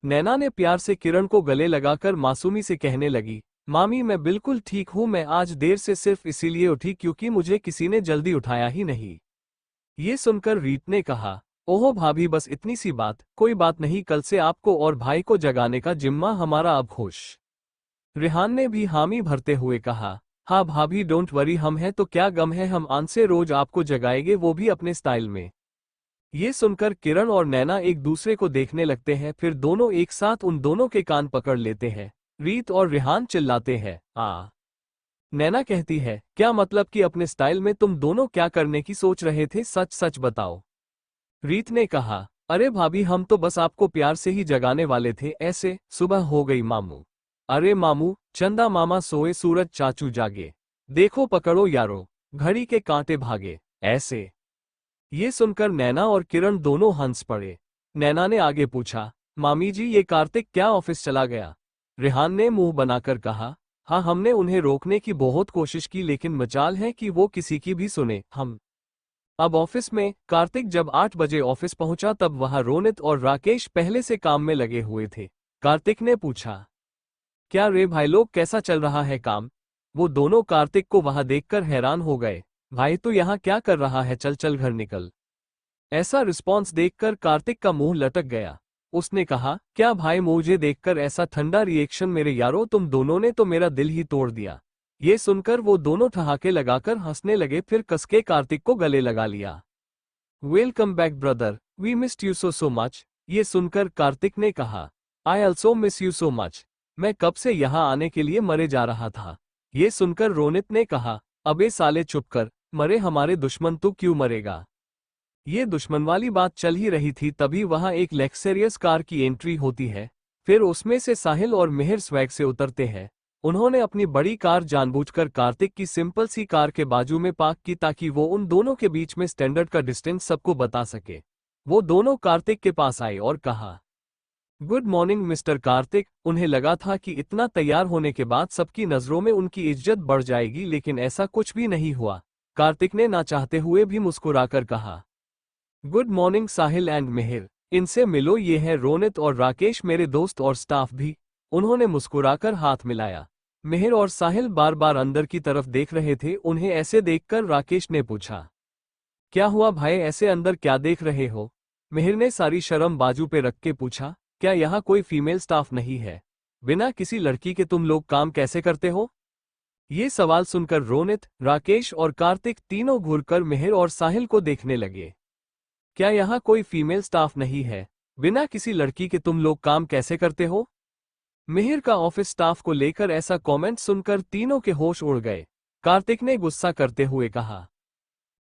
नैना ने प्यार से किरण को गले लगाकर मासूमी से कहने लगी, मामी मैं बिल्कुल ठीक हूं, मैं आज देर से सिर्फ इसीलिए उठी क्योंकि मुझे किसी ने जल्दी उठाया ही नहीं। ये सुनकर रीत ने कहा, ओहो भाभी, बस इतनी सी बात, कोई बात नहीं, कल से आपको और भाई को जगाने का जिम्मा हमारा, अब खुश? रिहान ने भी हामी भरते हुए कहा, हाँ भाभी डोंट वरी, हम हैं तो क्या गम है, हम आन से रोज आपको जगाएंगे, वो भी अपने स्टाइल में। ये सुनकर किरण और नैना एक दूसरे को देखने लगते हैं, फिर दोनों एक साथ उन दोनों के कान पकड़ लेते हैं। रीत और रिहान चिल्लाते हैं आ। नैना कहती है क्या मतलब कि अपने स्टाइल में तुम दोनों क्या करने की सोच रहे थे, सच सच बताओ। रीत ने कहा अरे भाभी हम तो बस आपको प्यार से ही जगाने वाले थे, ऐसे सुबह हो गई मामू। अरे मामू, चंदा मामा सोए सूरज चाचू जागे, देखो पकड़ो यारो, घड़ी के कांटे भागे, ऐसे। ये सुनकर नैना और किरण दोनों हंस पड़े। नैना ने आगे पूछा मामी जी ये कार्तिक क्या ऑफिस चला गया। रेहान ने मुंह बनाकर कहा हाँ हमने उन्हें रोकने की बहुत कोशिश की लेकिन मजाल है कि वो किसी की भी सुने। हम अब ऑफिस में। कार्तिक जब 8 बजे ऑफिस पहुंचा तब वहां रोनित और राकेश पहले से काम में लगे हुए थे। कार्तिक ने पूछा क्या रे भाई लोग कैसा चल रहा है काम। वो दोनों कार्तिक को वहां देखकर हैरान हो गए। भाई तो यहाँ क्या कर रहा है, चल चल घर निकल। ऐसा रिस्पॉन्स देखकर कार्तिक का मुंह लटक गया। उसने कहा क्या भाई, मुझे देखकर ऐसा ठंडा रिएक्शन, मेरे यारों तुम दोनों ने तो मेरा दिल ही तोड़ दिया। ये सुनकर वो दोनों ठहाके लगाकर हंसने लगे, फिर कसके कार्तिक को गले लगा लिया। Welcome back brother, we missed you so much. ये सुनकर कार्तिक ने कहा I also miss you so much, मैं कब से यहाँ आने के लिए मरे जा रहा था। ये सुनकर रोनित ने कहा अबे साले चुप कर, मरे हमारे दुश्मन तो क्यों मरेगा। ये दुश्मन वाली बात चल ही रही थी तभी वहां एक लग्जरियस कार की एंट्री होती है। फिर उसमें से साहिल और मिहिर स्वैग से उतरते हैं। उन्होंने अपनी बड़ी कार जानबूझकर कार्तिक की सिंपल सी कार के बाजू में पार्क की ताकि वो उन दोनों के बीच में स्टैंडर्ड का डिस्टेंस सबको बता सके। वो दोनों कार्तिक के पास आए और कहा गुड मॉर्निंग मिस्टर कार्तिक। उन्हें लगा था कि इतना तैयार होने के बाद सबकी नजरों में उनकी इज्जत बढ़ जाएगी, लेकिन ऐसा कुछ भी नहीं हुआ। कार्तिक ने ना चाहते हुए भी मुस्कुराकर कहा good morning Sahil and Mihir, इनसे मिलो, ये है रोनित और राकेश, मेरे दोस्त और स्टाफ भी। उन्होंने मुस्कुराकर हाथ मिलाया। मिहिर और साहिल बार बार अंदर की तरफ देख रहे थे। उन्हें ऐसे देखकर राकेश ने पूछा क्या हुआ भाई, ऐसे अंदर क्या देख रहे हो। मिहिर ने सारी शर्म बाजू पे रख के पूछा क्या यहाँ कोई फीमेल स्टाफ नहीं है, बिना किसी लड़की के तुम लोग काम कैसे करते हो। ये सवाल सुनकर रोनित, राकेश और कार्तिक तीनों घूरकर मिहिर और साहिल को देखने लगे। क्या यहाँ कोई फीमेल स्टाफ नहीं है, बिना किसी लड़की के तुम लोग काम कैसे करते हो। मिहिर का ऑफिस स्टाफ को लेकर ऐसा कमेंट सुनकर तीनों के होश उड़ गए। कार्तिक ने गुस्सा करते हुए कहा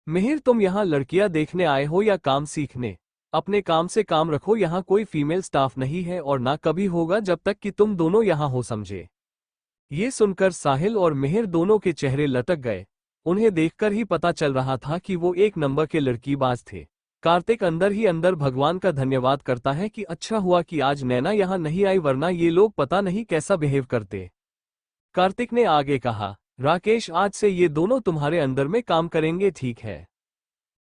मिहिर तुम यहाँ लड़कियां देखने आए हो या काम सीखने, अपने काम से काम रखो, यहाँ कोई फीमेल स्टाफ नहीं है और ना कभी होगा जब तक कि तुम दोनों यहाँ हो, समझे। ये सुनकर साहिल और मिहिर दोनों के चेहरे लटक गए। उन्हें देखकर ही पता चल रहा था कि वो एक नंबर के लड़कीबाज थे। कार्तिक अंदर ही अंदर भगवान का धन्यवाद करता है कि अच्छा हुआ कि आज नैना यहाँ नहीं आई, वरना ये लोग पता नहीं कैसा बिहेव करते। कार्तिक ने आगे कहा राकेश आज से ये दोनों तुम्हारे अंदर में काम करेंगे, ठीक है।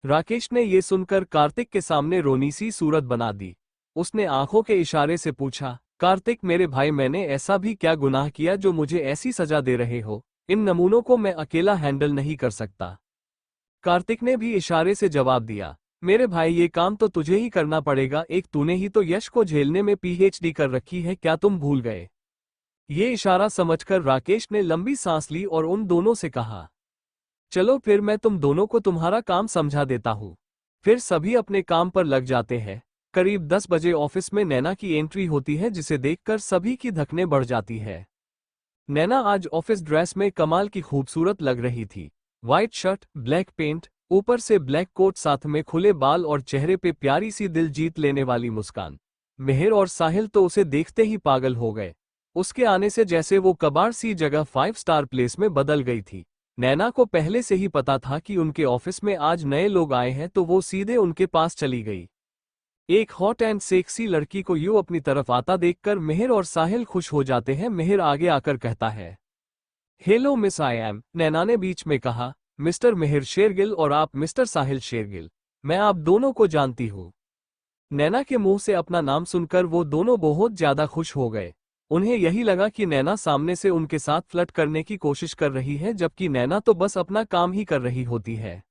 राकेश ने ये सुनकर कार्तिक के सामने रोनी सी सूरत बना दी। उसने आंखों के इशारे से पूछा कार्तिक मेरे भाई, मैंने ऐसा भी क्या गुनाह किया जो मुझे ऐसी सजा दे रहे हो। इन नमूनों को मैं अकेला हैंडल नहीं कर सकता। कार्तिक ने भी इशारे से जवाब दिया मेरे भाई ये काम तो तुझे ही करना पड़ेगा, एक तूने ही तो यश को झेलने में पीएचडी कर रखी है, क्या तुम भूल गए। ये इशारा समझकर राकेश ने लंबी सांस ली और उन दोनों से कहा चलो फिर मैं तुम दोनों को तुम्हारा काम समझा देता हूँ। फिर सभी अपने काम पर लग जाते हैं। करीब 10 बजे ऑफिस में नैना की एंट्री होती है, जिसे देखकर सभी की धड़कनें बढ़ जाती है। नैना आज ऑफिस ड्रेस में कमाल की खूबसूरत लग रही थी। व्हाइट शर्ट, ब्लैक पेंट, ऊपर से ब्लैक कोट, साथ में खुले बाल और चेहरे पे प्यारी सी दिल जीत लेने वाली मुस्कान। मिहिर और साहिल तो उसे देखते ही पागल हो गए। उसके आने से जैसे वो कबाड़ सी जगह 5 स्टार प्लेस में बदल गई थी। नैना को पहले से ही पता था कि उनके ऑफिस में आज नए लोग आए हैं, तो वो सीधे उनके पास चली गई। एक हॉट एंड सेक्सी लड़की को यूं अपनी तरफ आता देखकर मिहिर और साहिल खुश हो जाते हैं। मिहिर आगे आकर कहता है हेलो मिस आई एम, नैना ने बीच में कहा मिस्टर मिहिर शेरगिल और आप मिस्टर साहिल शेरगिल, मैं आप दोनों को जानती हूँ। नैना के मुंह से अपना नाम सुनकर वो दोनों बहुत ज्यादा खुश हो गए। उन्हें यही लगा कि नैना सामने से उनके साथ फ्लर्ट करने की कोशिश कर रही है, जबकि नैना तो बस अपना काम ही कर रही होती है।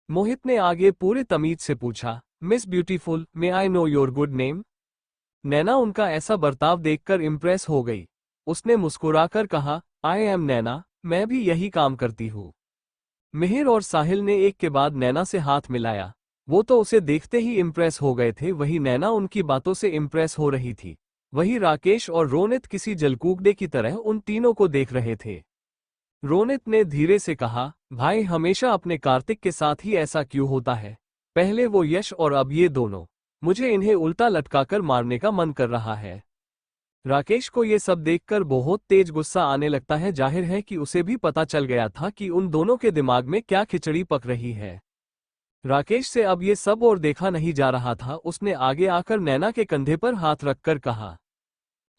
मोहित ने आगे पूरे तमीज से पूछा miss beautiful, may I know your good name. Naina उनका ऐसा बर्ताव देखकर इम्प्रेस हो गई। उसने मुस्कुराकर कहा आई एम नैना, मैं भी यही काम करती हूँ। मिहिर और साहिल ने एक के बाद नैना से हाथ मिलाया। वो तो उसे देखते ही इम्प्रेस हो गए थे, वही नैना उनकी बातों से इम्प्रेस हो रही थी। वही राकेश और रोनित किसी जलकूकड़े की तरह उन तीनों को देख रहे थे। रोनित ने धीरे से कहा, भाई हमेशा अपने कार्तिक के साथ ही ऐसा क्यों होता है? पहले वो यश और अब ये दोनों। मुझे इन्हें उल्टा लटकाकर मारने का मन कर रहा है। राकेश को ये सब देखकर बहुत तेज गुस्सा आने लगता है। जाहिर है कि उसे भी पता चल गया था कि उन दोनों के दिमाग में क्या खिचड़ी पक रही है। राकेश से अब ये सब और देखा नहीं जा रहा था। उसने आगे आकर नैना के कंधे पर हाथ रखकर कहा,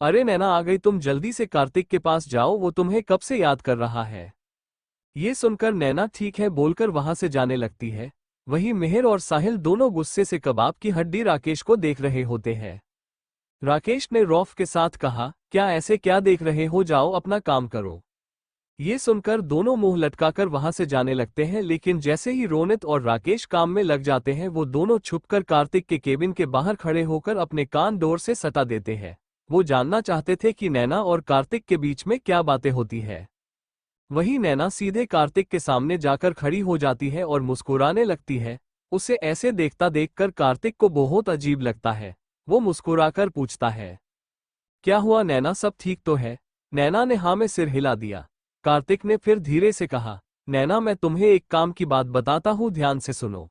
अरे नैना आ गई, तुम जल्दी से कार्तिक के पास जाओ, वो तुम्हें कब से याद कर रहा है। ये सुनकर नैना ठीक है बोलकर वहां से जाने लगती है। वहीं मिहिर और साहिल दोनों गुस्से से कबाब की हड्डी राकेश को देख रहे होते हैं। राकेश ने रौफ के साथ कहा, क्या ऐसे क्या देख रहे हो, जाओ अपना काम करो। ये सुनकर दोनों मुंह लटकाकर वहां से जाने लगते हैं, लेकिन जैसे ही रोनित और राकेश काम में लग जाते हैं वो दोनों छुपकर कार्तिक के केबिन के बाहर खड़े होकर अपने कान डोर से सटा देते हैं। वो जानना चाहते थे कि नैना और कार्तिक के बीच में क्या बातें होती है। वही नैना सीधे कार्तिक के सामने जाकर खड़ी हो जाती है और मुस्कुराने लगती है। उसे ऐसे देखता देखकर कार्तिक को बहुत अजीब लगता है। वो मुस्कुराकर पूछता है, क्या हुआ नैना, सब ठीक तो है? नैना ने हाँ में सिर हिला दिया। कार्तिक ने फिर धीरे से कहा, नैना मैं तुम्हें एक काम की बात बताता हूँ, ध्यान से सुनो।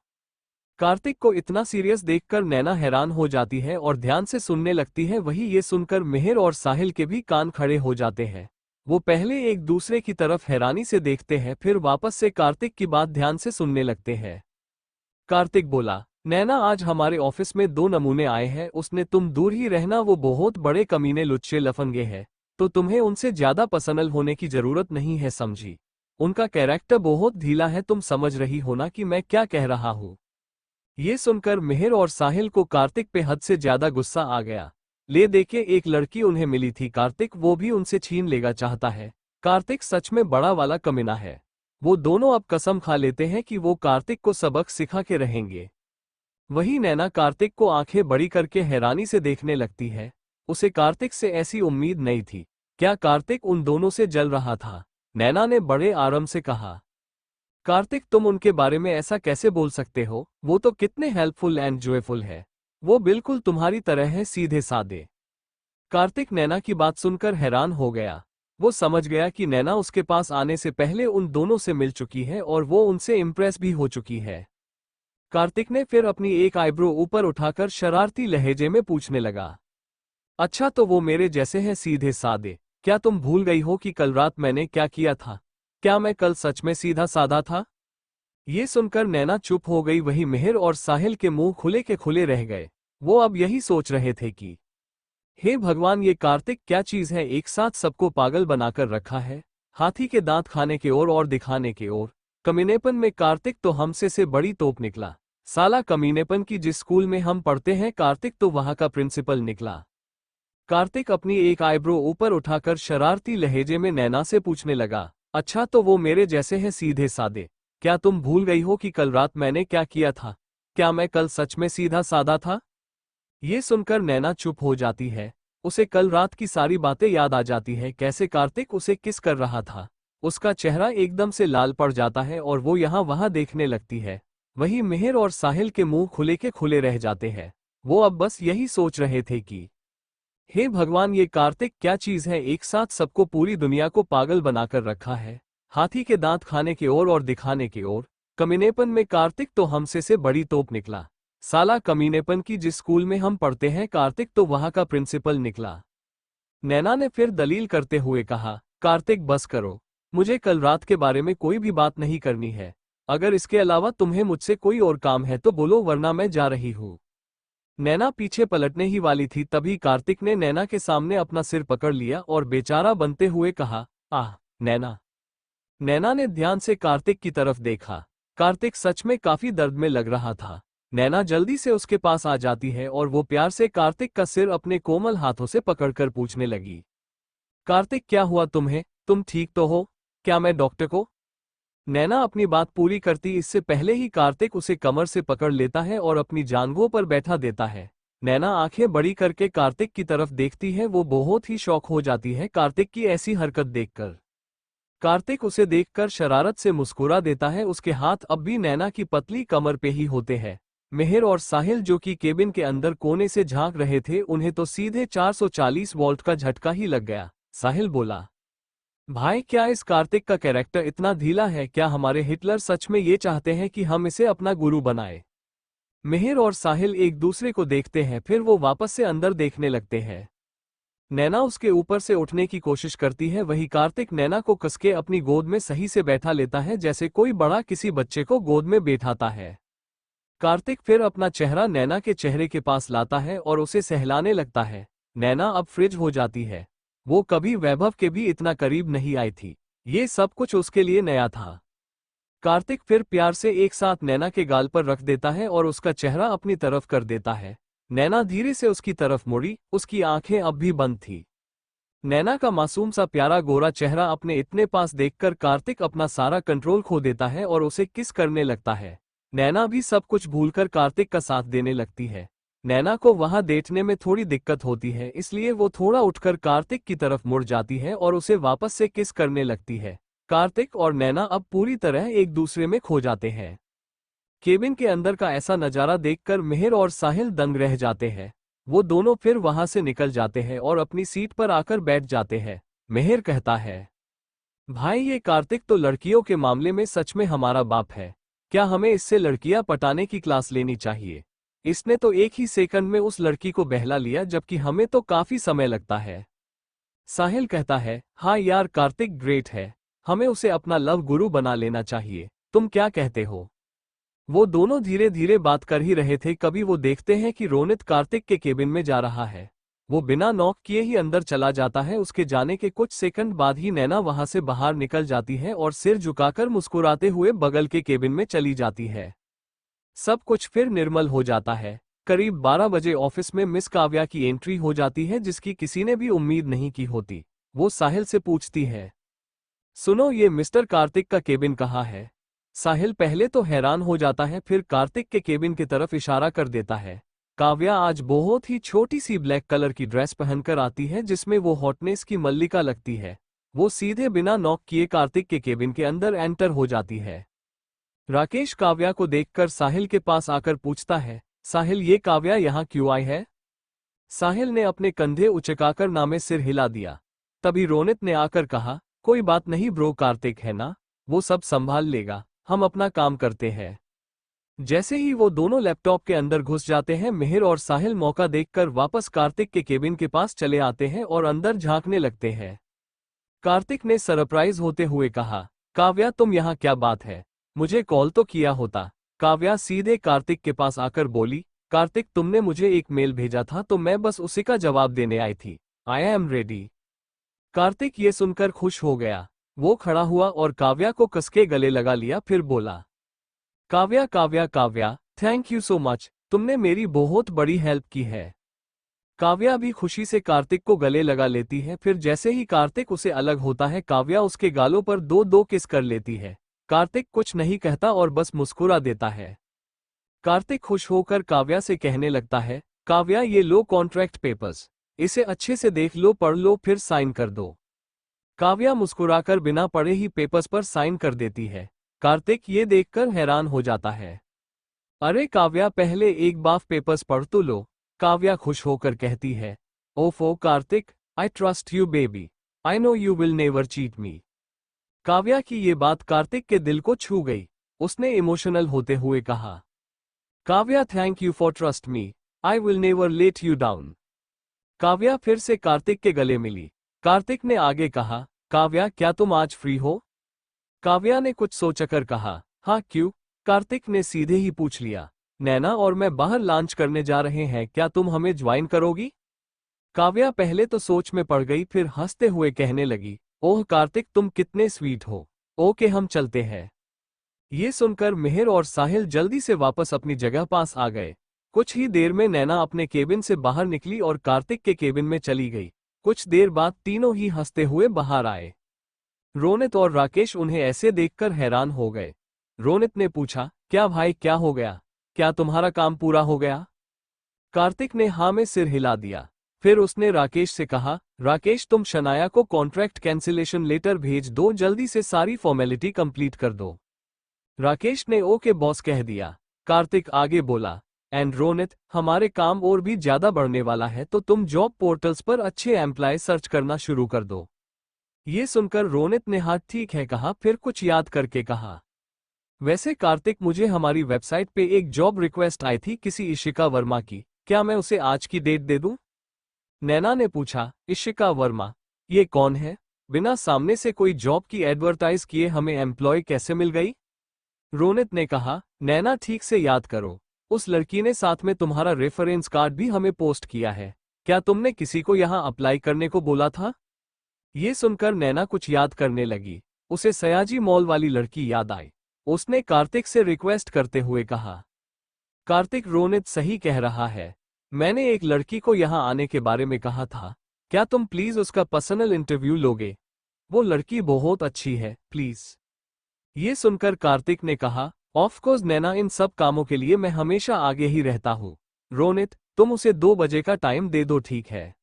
कार्तिक को इतना सीरियस देखकर नैना हैरान हो जाती है और ध्यान से सुनने लगती है। वही ये सुनकर मिहिर और साहिल के भी कान खड़े हो जाते हैं। वो पहले एक दूसरे की तरफ हैरानी से देखते हैं, फिर वापस से कार्तिक की बात ध्यान से सुनने लगते हैं। कार्तिक बोला, नैना आज हमारे ऑफिस में 2 नमूने आए हैं, उसने तुम दूर ही रहना, वो बहुत बड़े कमीने लुच्चे लफंगे हैं, तो तुम्हें उनसे ज्यादा पर्सनल होने की जरूरत नहीं है, समझी? उनका कैरेक्टर बहुत ढीला है, तुम समझ रही हो ना कि मैं क्या कह रहा हूँ? ये सुनकर मिहिर और साहिल को कार्तिक पे हद से ज्यादा गुस्सा आ गया। ले देके एक लड़की उन्हें मिली थी, कार्तिक वो भी उनसे छीन लेगा चाहता है। कार्तिक सच में बड़ा वाला कमीना है। वो दोनों अब कसम खा लेते हैं कि वो कार्तिक को सबक सिखा के रहेंगे। वही नैना कार्तिक को आंखें बड़ी करके हैरानी से देखने लगती है। उसे कार्तिक से ऐसी उम्मीद नहीं थी। क्या कार्तिक उन दोनों से जल रहा था? नैना ने बड़े आराम से कहा, कार्तिक तुम उनके बारे में ऐसा कैसे बोल सकते हो? वो तो कितने हेल्पफुल एंड जॉयफुल है। वो बिल्कुल तुम्हारी तरह है, सीधे साधे। कार्तिक नैना की बात सुनकर हैरान हो गया। वो समझ गया कि नैना उसके पास आने से पहले उन दोनों से मिल चुकी है और वो उनसे इम्प्रेस भी हो चुकी है। कार्तिक ने फिर अपनी एक आईब्रो ऊपर उठाकर शरारती लहजे में पूछने लगा, अच्छा तो वो मेरे जैसे हैं, सीधे साधे? क्या तुम भूल गई हो कि कल रात मैंने क्या किया था? क्या मैं कल सच में सीधा साधा था? ये सुनकर नैना चुप हो गई। वही मिहिर और साहिल के मुंह खुले के खुले रह गए। वो अब यही सोच रहे थे कि हे भगवान, ये कार्तिक क्या चीज है, एक साथ सबको पागल बनाकर रखा है। हाथी के दांत खाने के ओर और दिखाने के ओर। कमीनेपन में कार्तिक तो हमसे से बड़ी तोप निकला। साला कमीनेपन की जिस स्कूल में हम पढ़ते हैं कार्तिक तो वहां का प्रिंसिपल निकला। कार्तिक अपनी एक आईब्रो ऊपर उठाकर शरारती लहजे में नैना से पूछने लगा, अच्छा तो वो मेरे जैसे हैं, सीधे साधे? क्या तुम भूल गई हो कि कल रात मैंने क्या किया था? क्या मैं कल सच में सीधा साधा था? ये सुनकर नैना चुप हो जाती है। उसे कल रात की सारी बातें याद आ जाती है, कैसे कार्तिक उसे किस कर रहा था। उसका चेहरा एकदम से लाल पड़ जाता है और वो यहाँ वहां देखने लगती है। वही मिहिर और साहिल के मुंह खुले के खुले रह जाते हैं। वो अब बस यही सोच रहे थे कि हे भगवान, ये कार्तिक क्या चीज है, एक साथ सबको पूरी दुनिया को पागल बनाकर रखा है। हाथी के दांत खाने की ओर और दिखाने की ओर। कमीनेपन में कार्तिक तो हमसे से बड़ी तोप निकला। साला कमीनेपन की जिस स्कूल में हम पढ़ते हैं कार्तिक तो वहां का प्रिंसिपल निकला। नैना ने फिर दलील करते हुए कहा, कार्तिक बस करो। मुझे कल रात के बारे में कोई भी बात नहीं करनी है। अगर इसके अलावा तुम्हें मुझसे कोई और काम है तो बोलो, वरना मैं जा रही हूँ। नैना पीछे पलटने ही वाली थी, तभी कार्तिक ने नैना के सामने अपना सिर पकड़ लिया और बेचारा बनते हुए कहा, आह नैना। नैना ने ध्यान से कार्तिक की तरफ देखा। कार्तिक सच में काफी दर्द में लग रहा था। नैना जल्दी से उसके पास आ जाती है और वो प्यार से कार्तिक का सिर अपने कोमल हाथों से पकड़कर पूछने लगी, कार्तिक क्या हुआ तुम्हें? तुम ठीक तो हो? क्या मैं डॉक्टर को? नैना अपनी बात पूरी करती इससे पहले ही कार्तिक उसे कमर से पकड़ लेता है और अपनी जांघों पर बैठा देता है। नैना आंखें बड़ी करके कार्तिक की तरफ देखती है। वो बहुत ही शौक हो जाती है कार्तिक की ऐसी हरकत देखकर। कार्तिक उसे देखकर शरारत से मुस्कुरा देता है। उसके हाथ अब भी नैना की पतली कमर पे ही होते हैं। मिहिर और साहिल जो कि केबिन के अंदर कोने से झांक रहे थे, उन्हें तो सीधे 440 वोल्ट का झटका ही लग गया। साहिल बोला, भाई क्या इस कार्तिक का कैरेक्टर इतना ढीला है? क्या हमारे हिटलर सच में ये चाहते हैं कि हम इसे अपना गुरु बनाए? मिहिर और साहिल एक दूसरे को देखते हैं, फिर वो वापस से अंदर देखने लगते हैं। नैना उसके ऊपर से उठने की कोशिश करती है, वही कार्तिक नैना को कसके अपनी गोद में सही से बैठा लेता है, जैसे कोई बड़ा किसी बच्चे को गोद में बैठाता है। कार्तिक फिर अपना चेहरा नैना के चेहरे के पास लाता है और उसे सहलाने लगता है। नैना अब फ्रिज हो जाती है। वो कभी वैभव के भी इतना करीब नहीं आई थी। ये सब कुछ उसके लिए नया था। कार्तिक फिर प्यार से एक साथ नैना के गाल पर रख देता है और उसका चेहरा अपनी तरफ कर देता है। नैना धीरे से उसकी तरफ मुड़ी, उसकी आंखें अब भी बंद थी। नैना का मासूम सा प्यारा गोरा चेहरा अपने इतने पास देखकर कार्तिक अपना सारा कंट्रोल खो देता है और उसे किस करने लगता है। नैना भी सब कुछ भूलकर कार्तिक का साथ देने लगती है। नैना को वहां देखने में थोड़ी दिक्कत होती है, इसलिए वो थोड़ा उठकर कार्तिक की तरफ मुड़ जाती है और उसे वापस से किस करने लगती है। कार्तिक और नैना अब पूरी तरह एक दूसरे में खो जाते हैं। केबिन के अंदर का ऐसा नजारा देखकर मिहिर और साहिल दंग रह जाते हैं। वो दोनों फिर वहां से निकल जाते हैं और अपनी सीट पर आकर बैठ जाते हैं। मिहिर कहता है, भाई ये कार्तिक तो लड़कियों के मामले में सच में हमारा बाप है। क्या हमें इससे लड़कियां पटाने की क्लास लेनी चाहिए? इसने तो एक ही सेकंड में उस लड़की को बहला लिया, जबकि हमें तो काफी समय लगता है। साहिल कहता है, हाँ यार कार्तिक ग्रेट है, हमें उसे अपना लव गुरु बना लेना चाहिए। तुम क्या कहते हो? वो दोनों धीरे धीरे बात कर ही रहे थे, कभी वो देखते हैं कि रोनित कार्तिक के केबिन में जा रहा है। वो बिना नॉक किए ही अंदर चला जाता है। उसके जाने के कुछ सेकंड बाद ही नैना वहां से बाहर निकल जाती है और सिर झुकाकर मुस्कुराते हुए बगल के केबिन में चली जाती है। सब कुछ फिर निर्मल हो जाता है। करीब 12 बजे ऑफिस में मिस काव्या की एंट्री हो जाती है, जिसकी किसी ने भी उम्मीद नहीं की होती। वो साहिल से पूछती है, सुनो ये मिस्टर कार्तिक का केबिन कहाँ है? साहिल पहले तो हैरान हो जाता है, फिर कार्तिक के केबिन की तरफ इशारा कर देता है। काव्या आज बहुत ही छोटी सी ब्लैक कलर की ड्रेस पहनकर आती है, जिसमें वो हॉटनेस की मल्लिका लगती है। वो सीधे बिना नॉक किए कार्तिक के केबिन के अंदर एंटर हो जाती है। राकेश काव्या को देखकर साहिल के पास आकर पूछता है, साहिल ये काव्या यहाँ क्यों आई है? साहिल ने अपने कंधे उचकाकर ना में सिर हिला दिया। तभी रोनित ने आकर कहा, कोई बात नहीं ब्रो, कार्तिक है ना, वो सब संभाल लेगा, हम अपना काम करते हैं। जैसे ही वो दोनों लैपटॉप के अंदर घुस जाते हैं, मिहिर और साहिल मौका देखकर वापस कार्तिक के केबिन के पास चले आते हैं और अंदर झांकने लगते हैं। कार्तिक ने सरप्राइज होते हुए कहा, काव्या तुम यहाँ क्या बात है? मुझे कॉल तो किया होता। काव्या सीधे कार्तिक के पास आकर बोली, कार्तिक तुमने मुझे एक मेल भेजा था तो मैं बस उसी का जवाब देने आई थी। I am ready. कार्तिक ये सुनकर खुश हो गया। वो खड़ा हुआ और काव्या को कसके गले लगा लिया, फिर बोला, Kavya Kavya Kavya, thank you so much, तुमने मेरी बहुत बड़ी हेल्प की है। काव्या भी खुशी से कार्तिक को गले लगा लेती है। फिर जैसे ही कार्तिक उसे अलग होता है, काव्या उसके गालों पर दो दो किस कर लेती है। कार्तिक कुछ नहीं कहता और बस मुस्कुरा देता है। कार्तिक खुश होकर काव्या से कहने लगता है, काव्या ये लो कॉन्ट्रैक्ट पेपर्स, इसे अच्छे से देख लो, पढ़ लो, फिर साइन कर दो। काव्या मुस्कुराकर बिना पढ़े ही पेपर्स पर साइन कर देती है। कार्तिक ये देखकर हैरान हो जाता है। अरे काव्या पहले एक बार पेपर्स पढ़ तो लो। काव्या खुश होकर कहती है, ओफो Kartik, I trust you baby, I know you will never cheat मी। काव्या की ये बात कार्तिक के दिल को छू गई। उसने इमोशनल होते हुए कहा, Kavya thank you for trust me, I will never let you down. Kavya फिर से कार्तिक के गले मिली। कार्तिक ने आगे कहा, काव्या क्या तुम आज फ्री हो? काव्या ने कुछ सोचकर कहा, हाँ क्यों? कार्तिक ने सीधे ही पूछ लिया। नैना और मैं बाहर लॉन्च करने जा रहे हैं, क्या तुम हमें ज्वाइन करोगी? काव्या पहले तो सोच में पड़ गई, फिर हंसते हुए कहने लगी, ओह कार्तिक तुम कितने स्वीट हो, ओके हम चलते हैं। ये सुनकर मिहिर और साहिल जल्दी से वापस अपनी जगह पास आ गए। कुछ ही देर में नैना अपने केबिन से बाहर निकली और कार्तिक के केबिन में चली गई। कुछ देर बाद तीनों ही हंसते हुए बाहर आए। रोनित और राकेश उन्हें ऐसे देखकर हैरान हो गए। रोनित ने पूछा, क्या भाई क्या हो गया? क्या तुम्हारा काम पूरा हो गया? कार्तिक ने हाँ में सिर हिला दिया। फिर उसने राकेश से कहा, राकेश तुम शनाया को कॉन्ट्रैक्ट कैंसिलेशन लेटर भेज दो, जल्दी से सारी फॉर्मेलिटी कंप्लीट कर दो। राकेश ने ओके बॉस कह दिया। कार्तिक आगे बोला, एंड रोनित, हमारे काम और भी ज्यादा बढ़ने वाला है तो तुम जॉब पोर्टल्स पर अच्छे एम्प्लॉय सर्च करना शुरू कर दो। ये सुनकर रोनित ने हाथ ठीक है कहा, फिर कुछ याद करके कहा, वैसे कार्तिक मुझे हमारी वेबसाइट पे एक जॉब रिक्वेस्ट आई थी किसी इशिका वर्मा की, क्या मैं उसे आज की डेट दे दूं? नैना ने पूछा, इशिका वर्मा? ये कौन है? बिना सामने से कोई जॉब की एडवर्टाइज किए हमें एम्प्लॉय कैसे मिल गई? रोनित ने कहा, नैना ठीक से याद करो, उस लड़की ने साथ में तुम्हारा रेफरेंस कार्ड भी हमें पोस्ट किया है। क्या तुमने किसी को यहाँ अप्लाई करने को बोला था? ये सुनकर नैना कुछ याद करने लगी। उसे सयाजी मॉल वाली लड़की याद आई। उसने कार्तिक से रिक्वेस्ट करते हुए कहा, कार्तिक रोनित सही कह रहा है, मैंने एक लड़की को यहाँ आने के बारे में कहा था, क्या तुम प्लीज उसका पर्सनल इंटरव्यू लोगे? वो लड़की बहुत अच्छी है, प्लीज। ये सुनकर कार्तिक ने कहा, ऑफ कोर्स नैना, इन सब कामों के लिए मैं हमेशा आगे ही रहता हूँ। रोनित, तुम उसे 2 बजे का टाइम दे दो, ठीक है?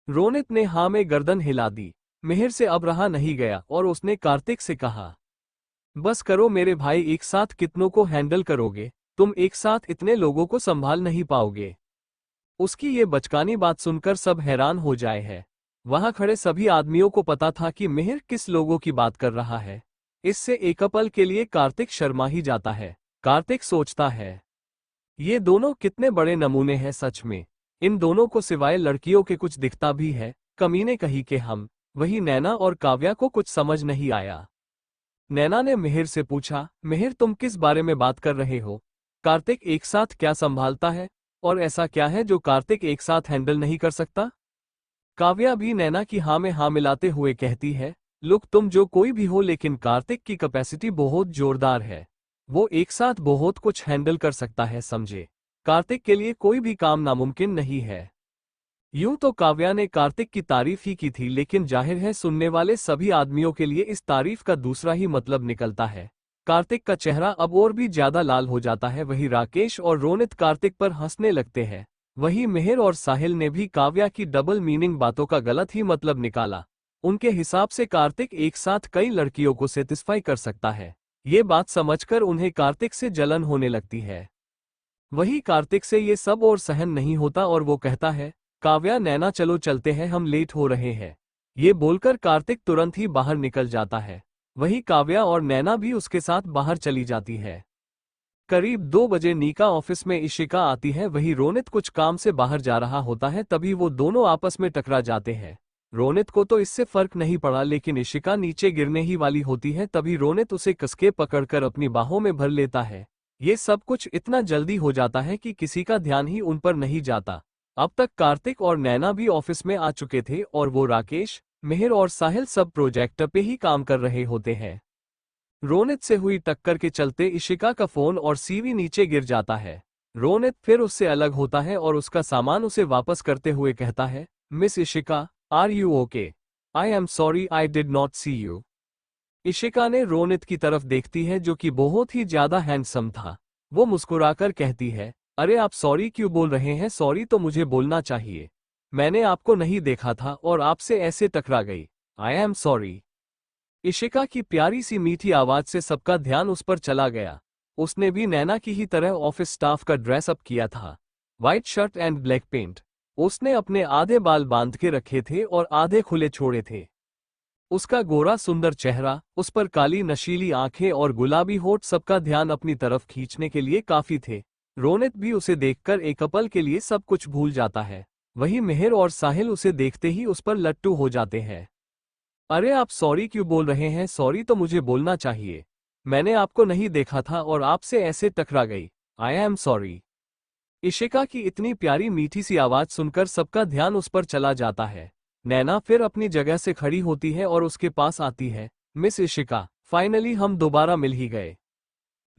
रोनित ने हाँ में गर्दन हिला दी। मिहिर से अब रहा नहीं गया और उसने कार्तिक से कहा, बस करो मेरे भाई, एक साथ कितनों को हैंडल करोगे? तुम एक साथ इतने लोगों को संभाल नहीं पाओगे। उसकी ये बचकानी बात सुनकर सब हैरान हो जाए हैं। वहां खड़े सभी आदमियों को पता था कि मिहिर किस लोगों की बात कर रहा है। इससे एक पल के लिए कार्तिक शर्मा ही जाता है। कार्तिक सोचता है, ये दोनों कितने बड़े नमूने हैं सच में। इन दोनों को सिवाय लड़कियों के कुछ दिखता भी है, कमीने कहीं के हम। वही नैना और काव्या को कुछ समझ नहीं आया। नैना ने मिहिर से पूछा, मिहिर तुम किस बारे में बात कर रहे हो? कार्तिक एक साथ क्या संभालता है, और ऐसा क्या है जो कार्तिक एक साथ हैंडल नहीं कर सकता? काव्या भी नैना की हाँ में हाँ मिलाते हुए कहती है, लुक तुम जो कोई भी हो, लेकिन कार्तिक की कैपेसिटी बहुत जोरदार है। वो एक साथ बहुत कुछ हैंडल कर सकता है, समझे? कार्तिक के लिए कोई भी काम नामुमकिन नहीं है। यूं तो काव्या ने कार्तिक की तारीफ ही की थी, लेकिन जाहिर है सुनने वाले सभी आदमियों के लिए इस तारीफ का दूसरा ही मतलब निकलता है। कार्तिक का चेहरा अब और भी ज्यादा लाल हो जाता है। वही राकेश और रोनित कार्तिक पर हंसने लगते हैं। वही मिहिर और साहिल ने भी काव्या की डबल मीनिंग बातों का गलत ही मतलब निकाला। उनके हिसाब से कार्तिक एक साथ कई लड़कियों को सेटिस्फाई कर सकता है। ये बात समझकर उन्हें कार्तिक से जलन होने लगती है। वही कार्तिक से ये सब और सहन नहीं होता और वो कहता है, काव्या नैना चलो चलते हैं, हम लेट हो रहे हैं। ये बोलकर कार्तिक तुरंत ही बाहर निकल जाता है। वही काव्या और नैना भी उसके साथ बाहर चली जाती है। करीब 2 बजे नीका ऑफिस में इशिका आती है। वही रोनित कुछ काम से बाहर जा रहा होता है, तभी वो दोनों आपस में टकरा जाते हैं। रोनित को तो इससे फर्क नहीं पड़ा, लेकिन इशिका नीचे गिरने ही वाली होती है। तभी रोनित उसे कसके पकड़कर अपनी बाहों में भर लेता है। ये सब कुछ इतना जल्दी हो जाता है कि किसी का ध्यान ही उन पर नहीं जाता। अब तक कार्तिक और नैना भी ऑफिस में आ चुके थे और वो राकेश, मिहिर और साहिल सब प्रोजेक्ट पे ही काम कर रहे होते हैं। रोनित से हुई टक्कर के चलते इशिका का फोन और सीवी नीचे गिर जाता है। रोनित फिर उससे अलग होता है और उसका सामान उसे वापस करते हुए कहता है, miss Ishika, are you okay? I am sorry I did not see you. Ishika ने रोनित की तरफ देखती है, जो कि बहुत ही ज्यादा हैंडसम था। वो मुस्कुराकर कहती है, अरे आप सॉरी क्यों बोल रहे हैं? सॉरी तो मुझे बोलना चाहिए। मैंने आपको नहीं देखा था और आपसे ऐसे टकरा गई। आई एम सॉरी। इशिका की प्यारी सी मीठी आवाज से सबका ध्यान उस पर चला गया। उसने भी नैना की ही तरह ऑफिस स्टाफ का ड्रेसअप किया था, white shirt and black pant. उसने अपने आधे बाल बांध के रखे थे और आधे खुले छोड़े थे। उसका गोरा सुंदर चेहरा, उस पर काली नशीली आंखें और गुलाबी होठ सबका ध्यान अपनी तरफ खींचने के लिए काफी थे। रोनित भी उसे देखकर एक पल के लिए सब कुछ भूल जाता है। वही मिहिर और साहिल उसे देखते ही उस पर लट्टू हो जाते हैं। अरे आप सॉरी क्यों बोल रहे हैं? सॉरी तो मुझे बोलना चाहिए। मैंने आपको नहीं देखा था और आपसे ऐसे टकरा गई। आई एम सॉरी। इशिका की इतनी प्यारी मीठी सी आवाज सुनकर सबका ध्यान उस पर चला जाता है। नैना फिर अपनी जगह से खड़ी होती है और उसके पास आती है, मिस इशिका, फाइनली हम दोबारा मिल ही गए।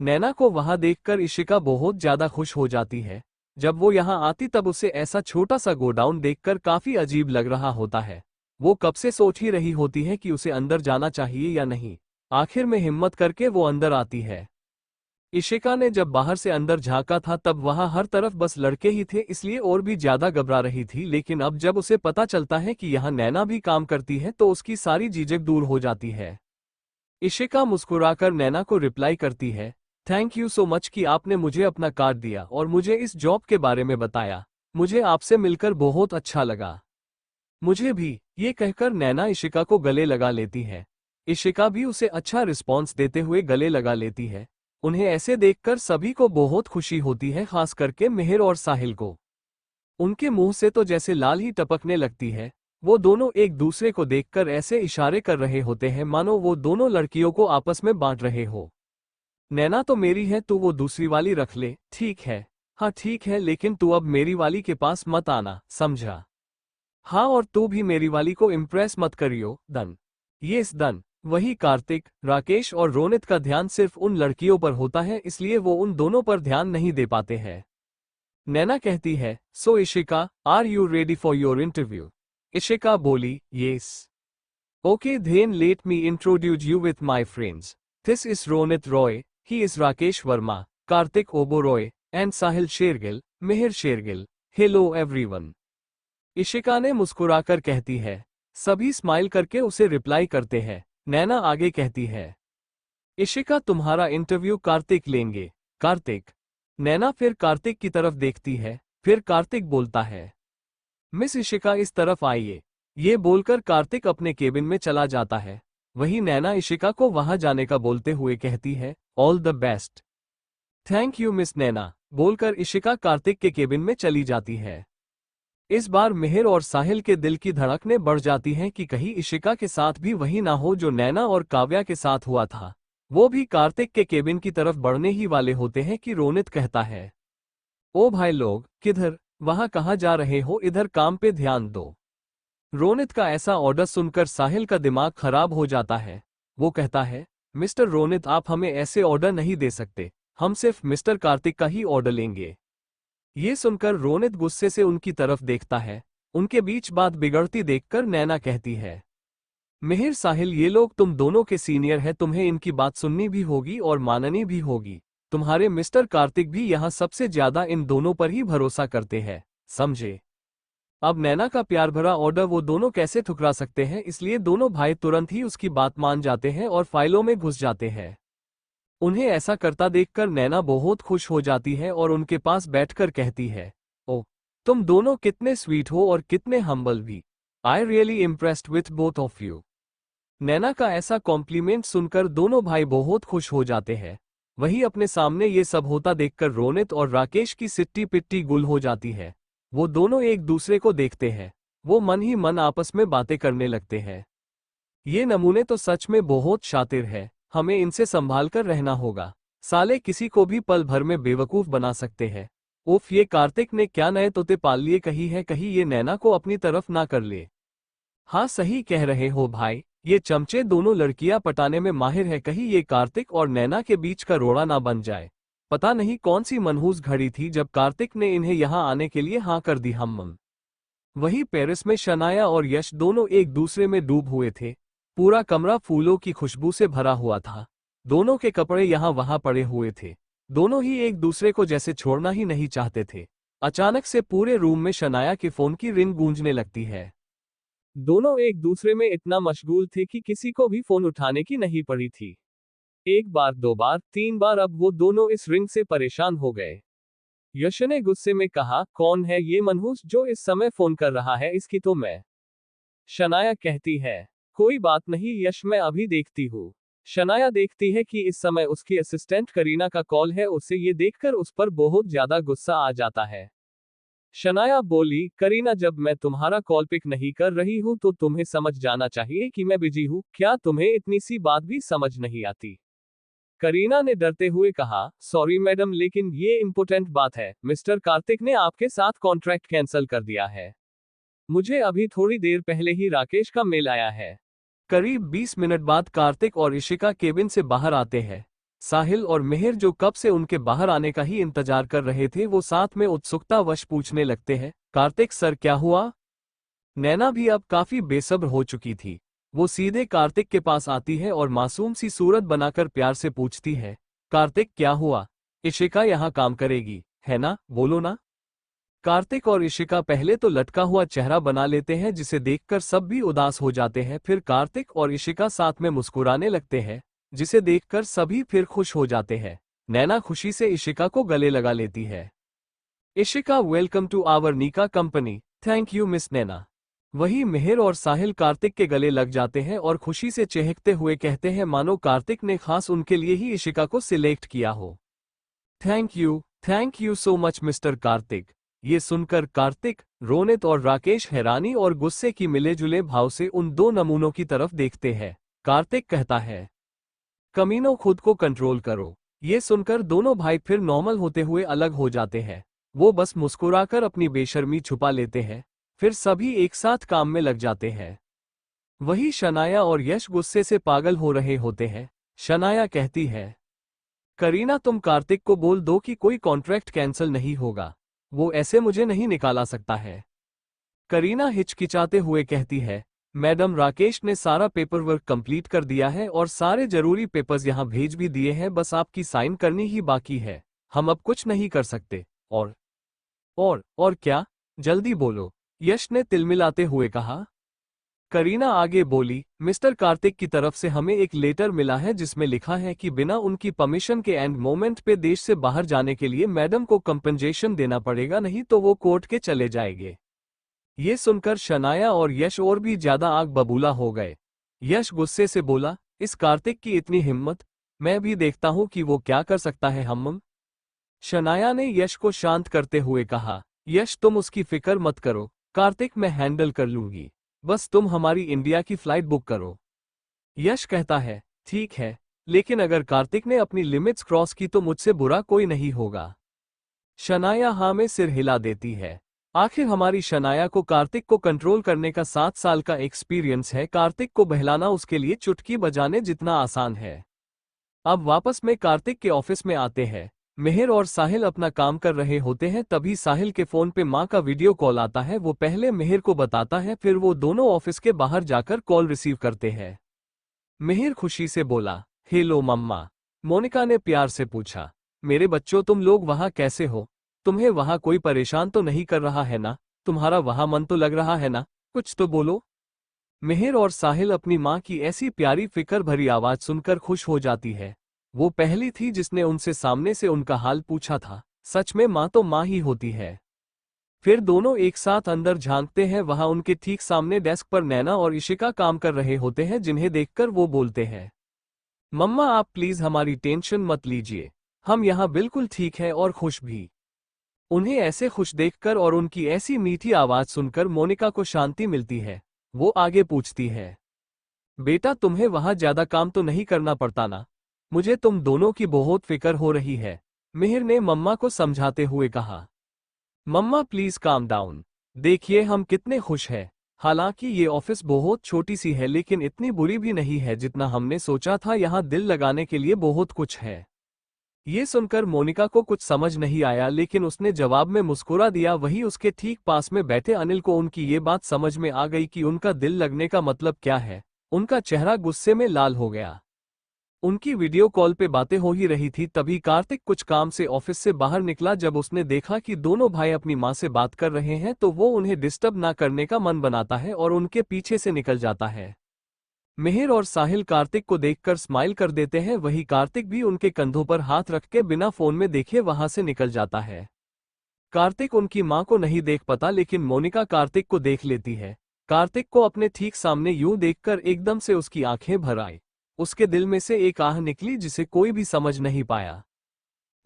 नैना को वहां देखकर इशिका बहुत ज्यादा खुश हो जाती है। जब वो यहाँ आती तब उसे ऐसा छोटा सा गोडाउन देखकर काफी अजीब लग रहा होता है। वो कब से सोच ही रही होती है कि उसे अंदर जाना चाहिए या नहीं। आखिर में हिम्मत करके वो अंदर आती है। इशिका ने जब बाहर से अंदर झांका था तब वहां हर तरफ बस लड़के ही थे, इसलिए और भी ज्यादा घबरा रही थी। लेकिन अब जब उसे पता चलता है कि यहाँ नैना भी काम करती है तो उसकी सारी झिझक दूर हो जाती है। इशिका मुस्कुराकर नैना को रिप्लाई करती है, थैंक यू सो मच कि आपने मुझे अपना कार्ड दिया और मुझे इस जॉब के बारे में बताया। मुझे आपसे मिलकर बहुत अच्छा लगा। मुझे भी, ये कहकर नैना इशिका को गले लगा लेती है। इशिका भी उसे अच्छा रिस्पॉन्स देते हुए गले लगा लेती है। उन्हें ऐसे देखकर सभी को बहुत खुशी होती है, खास करके मिहिर और साहिल को। उनके मुंह से तो जैसे लाल ही टपकने लगती है। वो दोनों एक दूसरे को देखकर ऐसे इशारे कर रहे होते हैं मानो वो दोनों लड़कियों को आपस में बांट रहे हो। नैना तो मेरी है, तू वो दूसरी वाली रख ले। ठीक है, हाँ ठीक है, लेकिन तू अब मेरी वाली के पास मत आना, समझा? हाँ, और तू भी मेरी वाली को इम्प्रेस मत करियो, डन। Yes done. वही कार्तिक, राकेश और रोनित का ध्यान सिर्फ उन लड़कियों पर होता है, इसलिए वो उन दोनों पर ध्यान नहीं दे पाते हैं। नैना कहती है, so Ishika, are you ready for your interview? Ishika बोली, yes. Okay then let me introduce you with my friends. This is Ronit Roy, he is Rakesh Verma, Kartik Oberoi and Sahil Shergill, Mihir Shergill. Hello everyone. Ishika ने मुस्कुराकर कहती है। सभी स्माइल करके उसे रिप्लाई करते हैं। नैना आगे कहती है, इशिका तुम्हारा इंटरव्यू कार्तिक लेंगे। कार्तिक? नैना फिर कार्तिक की तरफ देखती है, फिर कार्तिक बोलता है, मिस इशिका इस तरफ आइए। ये बोलकर कार्तिक अपने केबिन में चला जाता है। वही नैना इशिका को वहां जाने का बोलते हुए कहती है, all the best. Thank you miss Naina, बोलकर इशिका कार्तिक के केबिन में चली जाती है। इस बार मिहिर और साहिल के दिल की धड़कनें बढ़ जाती हैं कि कहीं इशिका के साथ भी वही ना हो जो नैना और काव्या के साथ हुआ था। वो भी कार्तिक के केबिन की तरफ बढ़ने ही वाले होते हैं कि रोनित कहता है, ओ भाई लोग, किधर? वहां कहाँ जा रहे हो? इधर काम पे ध्यान दो। रोनित का ऐसा ऑर्डर सुनकर साहिल का दिमाग खराब हो जाता है। वो कहता है, मिस्टर रोनित, आप हमें ऐसे ऑर्डर नहीं दे सकते। हम सिर्फ मिस्टर कार्तिक का ही ऑर्डर लेंगे। ये सुनकर रोनित गुस्से से उनकी तरफ देखता है। उनके बीच बात बिगड़ती देखकर नैना कहती है, मिहिर साहिल, ये लोग तुम दोनों के सीनियर हैं, तुम्हें इनकी बात सुननी भी होगी और माननी भी होगी। तुम्हारे मिस्टर कार्तिक भी यहाँ सबसे ज्यादा इन दोनों पर ही भरोसा करते हैं, समझे? अब नैना का प्यार भरा ऑर्डर वो दोनों कैसे ठुकरा सकते हैं, इसलिए दोनों भाई तुरंत ही उसकी बात मान जाते हैं और फाइलों में घुस जाते हैं। उन्हें ऐसा करता देखकर नैना बहुत खुश हो जाती है और उनके पास बैठकर कहती है, ओ, तुम दोनों कितने स्वीट हो और कितने हम्बल भी। I really impressed with both of you. Naina का ऐसा कॉम्प्लीमेंट सुनकर दोनों भाई बहुत खुश हो जाते हैं। वहीं अपने सामने ये सब होता देखकर रोनित और राकेश की सिट्टी पिट्टी गुल हो जाती है। वो दोनों एक दूसरे को देखते हैं। वो मन ही मन आपस में बातें करने लगते हैं। ये नमूने तो सच में बहुत शातिर है, हमें इनसे संभाल कर रहना होगा। साले किसी को भी पल भर में बेवकूफ बना सकते हैं। उफ, ये कार्तिक ने क्या नए तोते पाल लिए, कहीं ये नैना को अपनी तरफ ना कर ले। हाँ, सही कह रहे हो भाई, ये चमचे दोनों लड़कियां पटाने में माहिर है, कहीं ये कार्तिक और नैना के बीच का रोड़ा ना बन जाए। पता नहीं कौन सी मनहूस घड़ी थी जब कार्तिक ने इन्हें यहाँ आने के लिए हाँ कर दी। हम वही पेरिस में शनाया और यश दोनों एक दूसरे में डूब हुए थे। पूरा कमरा फूलों की खुशबू से भरा हुआ था। दोनों के कपड़े यहाँ वहां पड़े हुए थे। दोनों ही एक दूसरे को जैसे छोड़ना ही नहीं चाहते थे। अचानक से पूरे रूम में शनाया के फोन की रिंग गूंजने लगती है। दोनों एक दूसरे में इतना मशगूल थे कि किसी को भी फोन उठाने की नहीं पड़ी थी। एक बार, दो बार, तीन बार, अब वो दोनों इस रिंग से परेशान हो गए। यश ने गुस्से में कहा, कौन है ये मनहूस जो इस समय फोन कर रहा है? इसकी तो मैं। शनाया कहती है, कोई बात नहीं यश, मैं अभी देखती हूँ। शनाया देखती है कि इस समय उसकी असिस्टेंट करीना का कॉल है। उसे ये देखकर उस पर बहुत ज्यादा गुस्सा आ जाता है। शनाया बोली, करीना, जब मैं तुम्हारा कॉल पिक नहीं कर रही हूँ तो तुम्हें समझ जाना चाहिए कि मैं बिजी हूँ। क्या तुम्हें इतनी सी बात भी समझ नहीं आती? करीना ने डरते हुए कहा, सॉरी मैडम, लेकिन ये इम्पोर्टेंट बात है। मिस्टर कार्तिक ने आपके साथ कॉन्ट्रैक्ट कैंसिल कर दिया है। मुझे अभी थोड़ी देर पहले ही राकेश का मेल आया है। करीब 20 मिनट बाद कार्तिक और इशिका केबिन से बाहर आते हैं। साहिल और मिहिर, जो कब से उनके बाहर आने का ही इंतजार कर रहे थे, वो साथ में उत्सुकतावश पूछने लगते हैं, कार्तिक सर क्या हुआ? नैना भी अब काफी बेसब्र हो चुकी थी। वो सीधे कार्तिक के पास आती है और मासूम सी सूरत बनाकर प्यार से पूछती है, कार्तिक क्या हुआ? इशिका यहाँ काम करेगी, है ना? बोलो ना। कार्तिक और इशिका पहले तो लटका हुआ चेहरा बना लेते हैं जिसे देखकर सब भी उदास हो जाते हैं। फिर कार्तिक और इशिका साथ में मुस्कुराने लगते हैं जिसे देखकर सभी फिर खुश हो जाते हैं। नैना खुशी से इशिका को गले लगा लेती है। Ishika, welcome to our Nika company. Thank you miss Naina. वही मिहिर और साहिल कार्तिक के गले लग जाते हैं और खुशी से चहकते हुए कहते हैं मानो कार्तिक ने खास उनके लिए ही इशिका को सिलेक्ट किया हो। Thank you so much mister Kartik. ये सुनकर कार्तिक, रोनित और राकेश हैरानी और गुस्से की मिले जुले भाव से उन दो नमूनों की तरफ देखते हैं। कार्तिक कहता है, कमीनों, खुद को कंट्रोल करो। ये सुनकर दोनों भाई फिर नॉर्मल होते हुए अलग हो जाते हैं। वो बस मुस्कुराकर अपनी बेशर्मी छुपा लेते हैं। फिर सभी एक साथ काम में लग जाते हैं। वही शनाया और यश गुस्से से पागल हो रहे होते हैं। शनाया कहती है, करीना, तुम कार्तिक को बोल दो कि कोई कॉन्ट्रैक्ट कैंसिल नहीं होगा। वो ऐसे मुझे नहीं निकाला सकता है। करीना हिचकिचाते हुए कहती है, मैडम, राकेश ने सारा पेपर वर्क कंप्लीट कर दिया है और सारे जरूरी पेपर्स यहाँ भेज भी दिए हैं, बस आपकी साइन करनी ही बाकी है। हम अब कुछ नहीं कर सकते। और क्या? जल्दी बोलो, यश ने तिलमिलाते हुए कहा। करीना आगे बोली, मिस्टर कार्तिक की तरफ से हमें एक लेटर मिला है जिसमें लिखा है कि बिना उनकी परमिशन के एंड मोमेंट पे देश से बाहर जाने के लिए मैडम को कंपनसेशन देना पड़ेगा, नहीं तो वो कोर्ट के चले जाएंगे। ये सुनकर शनाया और यश और भी ज्यादा आग बबूला हो गए। यश गुस्से से बोला, इस कार्तिक की इतनी हिम्मत, मैं भी देखता हूं कि वो क्या कर सकता है। हम शनाया ने यश को शांत करते हुए कहा, यश, तुम उसकी फिक्र मत करो, कार्तिक मैं हैंडल कर लूंगी। बस तुम हमारी इंडिया की फ्लाइट बुक करो। यश कहता है, ठीक है, लेकिन अगर कार्तिक ने अपनी लिमिट्स क्रॉस की तो मुझसे बुरा कोई नहीं होगा। शनाया हाँ में सिर हिला देती है। आखिर हमारी शनाया को कार्तिक को कंट्रोल करने का 7 साल का एक्सपीरियंस है। कार्तिक को बहलाना उसके लिए चुटकी बजाने जितना आसान है। अब वापस में कार्तिक के ऑफिस में आते हैं। मिहिर और साहिल अपना काम कर रहे होते हैं। तभी साहिल के फोन पे माँ का वीडियो कॉल आता है। वो पहले मिहिर को बताता है, फिर वो दोनों ऑफिस के बाहर जाकर कॉल रिसीव करते हैं। मिहिर खुशी से बोला, हेलो मम्मा। मोनिका ने प्यार से पूछा, मेरे बच्चों, तुम लोग वहां कैसे हो? तुम्हें वहां कोई परेशान तो नहीं कर रहा है ना? तुम्हारा वहां मन तो लग रहा है ना? कुछ तो बोलो। मिहिर और साहिल अपनी माँ की ऐसी प्यारी फिक्र भरी आवाज सुनकर खुश हो जाती है। वो पहली थी जिसने उनसे सामने से उनका हाल पूछा था। सच में माँ तो माँ ही होती है। फिर दोनों एक साथ अंदर झांकते हैं। वहां उनके ठीक सामने डेस्क पर नैना और इशिका काम कर रहे होते हैं, जिन्हें देखकर वो बोलते हैं, मम्मा, आप प्लीज हमारी टेंशन मत लीजिए, हम यहाँ बिल्कुल ठीक है और खुश भी। उन्हें ऐसे खुश देखकर और उनकी ऐसी मीठी आवाज सुनकर मोनिका को शांति मिलती है। वो आगे पूछती है, बेटा, तुम्हें वहां ज्यादा काम तो नहीं करना पड़ता ना? मुझे तुम दोनों की बहुत फिक्र हो रही है। मिहिर ने मम्मा को समझाते हुए कहा, मम्मा प्लीज काम डाउन। देखिए हम कितने खुश हैं। हालांकि ये ऑफिस बहुत छोटी सी है, लेकिन इतनी बुरी भी नहीं है जितना हमने सोचा था। यहाँ दिल लगाने के लिए बहुत कुछ है। ये सुनकर मोनिका को कुछ समझ नहीं आया, लेकिन उसने जवाब में मुस्कुरा दिया। वही उसके ठीक पास में बैठे अनिल को उनकी ये बात समझ में आ गई कि उनका दिल लगने का मतलब क्या है। उनका चेहरा गुस्से में लाल हो गया। उनकी वीडियो कॉल पे बातें हो ही रही थी, तभी कार्तिक कुछ काम से ऑफिस से बाहर निकला। जब उसने देखा कि दोनों भाई अपनी माँ से बात कर रहे हैं तो वो उन्हें डिस्टर्ब ना करने का मन बनाता है और उनके पीछे से निकल जाता है। मिहिर और साहिल कार्तिक को देखकर स्माइल कर देते हैं। वही कार्तिक भी उनके कंधों पर हाथ रख के बिना फोन में देखे वहां से निकल जाता है। कार्तिक उनकी मां को नहीं देख पाता, लेकिन मोनिका कार्तिक को देख लेती है। कार्तिक को अपने ठीक सामने यूं देखकर एकदम से उसकी आंखें भर आई। उसके दिल में से एक आह निकली जिसे कोई भी समझ नहीं पाया।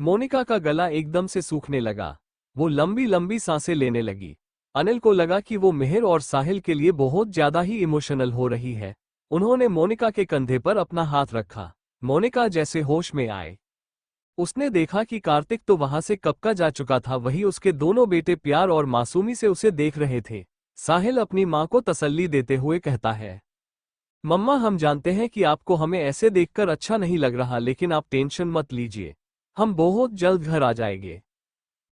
मोनिका का गला एकदम से सूखने लगा। वो लंबी लंबी सांसें लेने लगी। अनिल को लगा कि वो मिहिर और साहिल के लिए बहुत ज्यादा ही इमोशनल हो रही है। उन्होंने मोनिका के कंधे पर अपना हाथ रखा। मोनिका जैसे होश में आए। उसने देखा कि कार्तिक तो वहां से कब का जा चुका था। वही उसके दोनों बेटे प्यार और मासूमी से उसे देख रहे थे। साहिल अपनी मां को तसल्ली देते हुए कहता है, मम्मा, हम जानते हैं कि आपको हमें ऐसे देखकर अच्छा नहीं लग रहा, लेकिन आप टेंशन मत लीजिए, हम बहुत जल्द घर आ जाएंगे।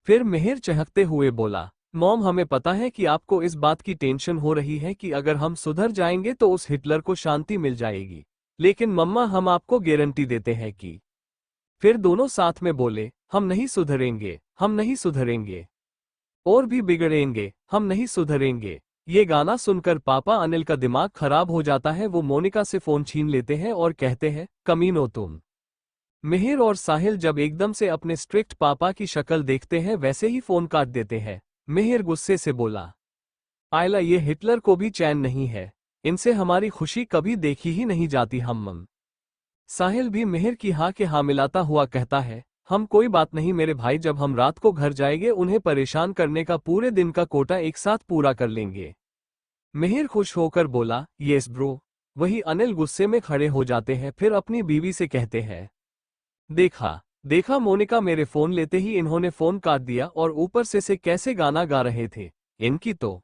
फिर मिहिर चहकते हुए बोला, मॉम, हमें पता है कि आपको इस बात की टेंशन हो रही है कि अगर हम सुधर जाएंगे तो उस हिटलर को शांति मिल जाएगी, लेकिन मम्मा, हम आपको गारंटी देते हैं कि फिर दोनों साथ में बोले, हम नहीं सुधरेंगे, हम नहीं सुधरेंगे, और भी बिगड़ेंगे, हम नहीं सुधरेंगे। ये गाना सुनकर पापा अनिल का दिमाग खराब हो जाता है। वो मोनिका से फोन छीन लेते हैं और कहते हैं, कमीनो तुम। मिहिर और साहिल जब एकदम से अपने स्ट्रिक्ट पापा की शक्ल देखते हैं वैसे ही फोन काट देते हैं। मिहिर गुस्से से बोला, आयला ये हिटलर को भी चैन नहीं है, इनसे हमारी खुशी कभी देखी ही नहीं जाती हम। साहिल भी मिहिर की हाँ के हाँ मिलाता हुआ कहता है, हम कोई बात नहीं मेरे भाई, जब हम रात को घर जाएंगे उन्हें परेशान करने का पूरे दिन का कोटा एक साथ पूरा कर लेंगे। मिहिर खुश होकर बोला, येस ब्रो। वही अनिल गुस्से में खड़े हो जाते हैं, फिर अपनी बीवी से कहते हैं, देखा देखा मोनिका, मेरे फोन लेते ही इन्होंने फोन काट दिया और ऊपर से कैसे गाना गा रहे थे इनकी तो।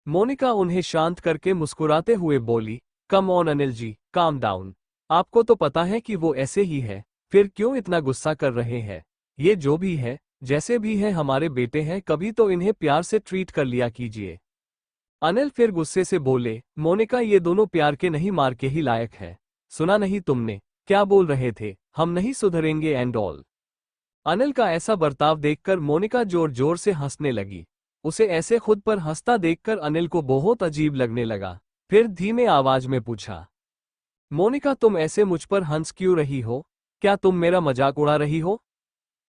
मोनिका उन्हें शांत करके मुस्कुराते हुए बोली, come on Anil ji, calm down. आपको तो पता है कि वो ऐसे ही है, फिर क्यों इतना गुस्सा कर रहे हैं। ये जो भी है, जैसे भी है, हमारे बेटे हैं, कभी तो इन्हें प्यार से ट्रीट कर लिया कीजिए। अनिल फिर गुस्से से बोले, मोनिका ये दोनों प्यार के नहीं मार के ही लायक है। सुना नहीं तुमने क्या बोल रहे थे, हम नहीं सुधरेंगे एंड ऑल। अनिल का ऐसा बर्ताव देखकर मोनिका जोर जोर से हंसने लगी। उसे ऐसे खुद पर हंसता देखकर अनिल को बहुत अजीब लगने लगा। फिर धीमे आवाज में पूछा, मोनिका तुम ऐसे मुझ पर हंस क्यों रही हो, क्या तुम मेरा मजाक उड़ा रही हो।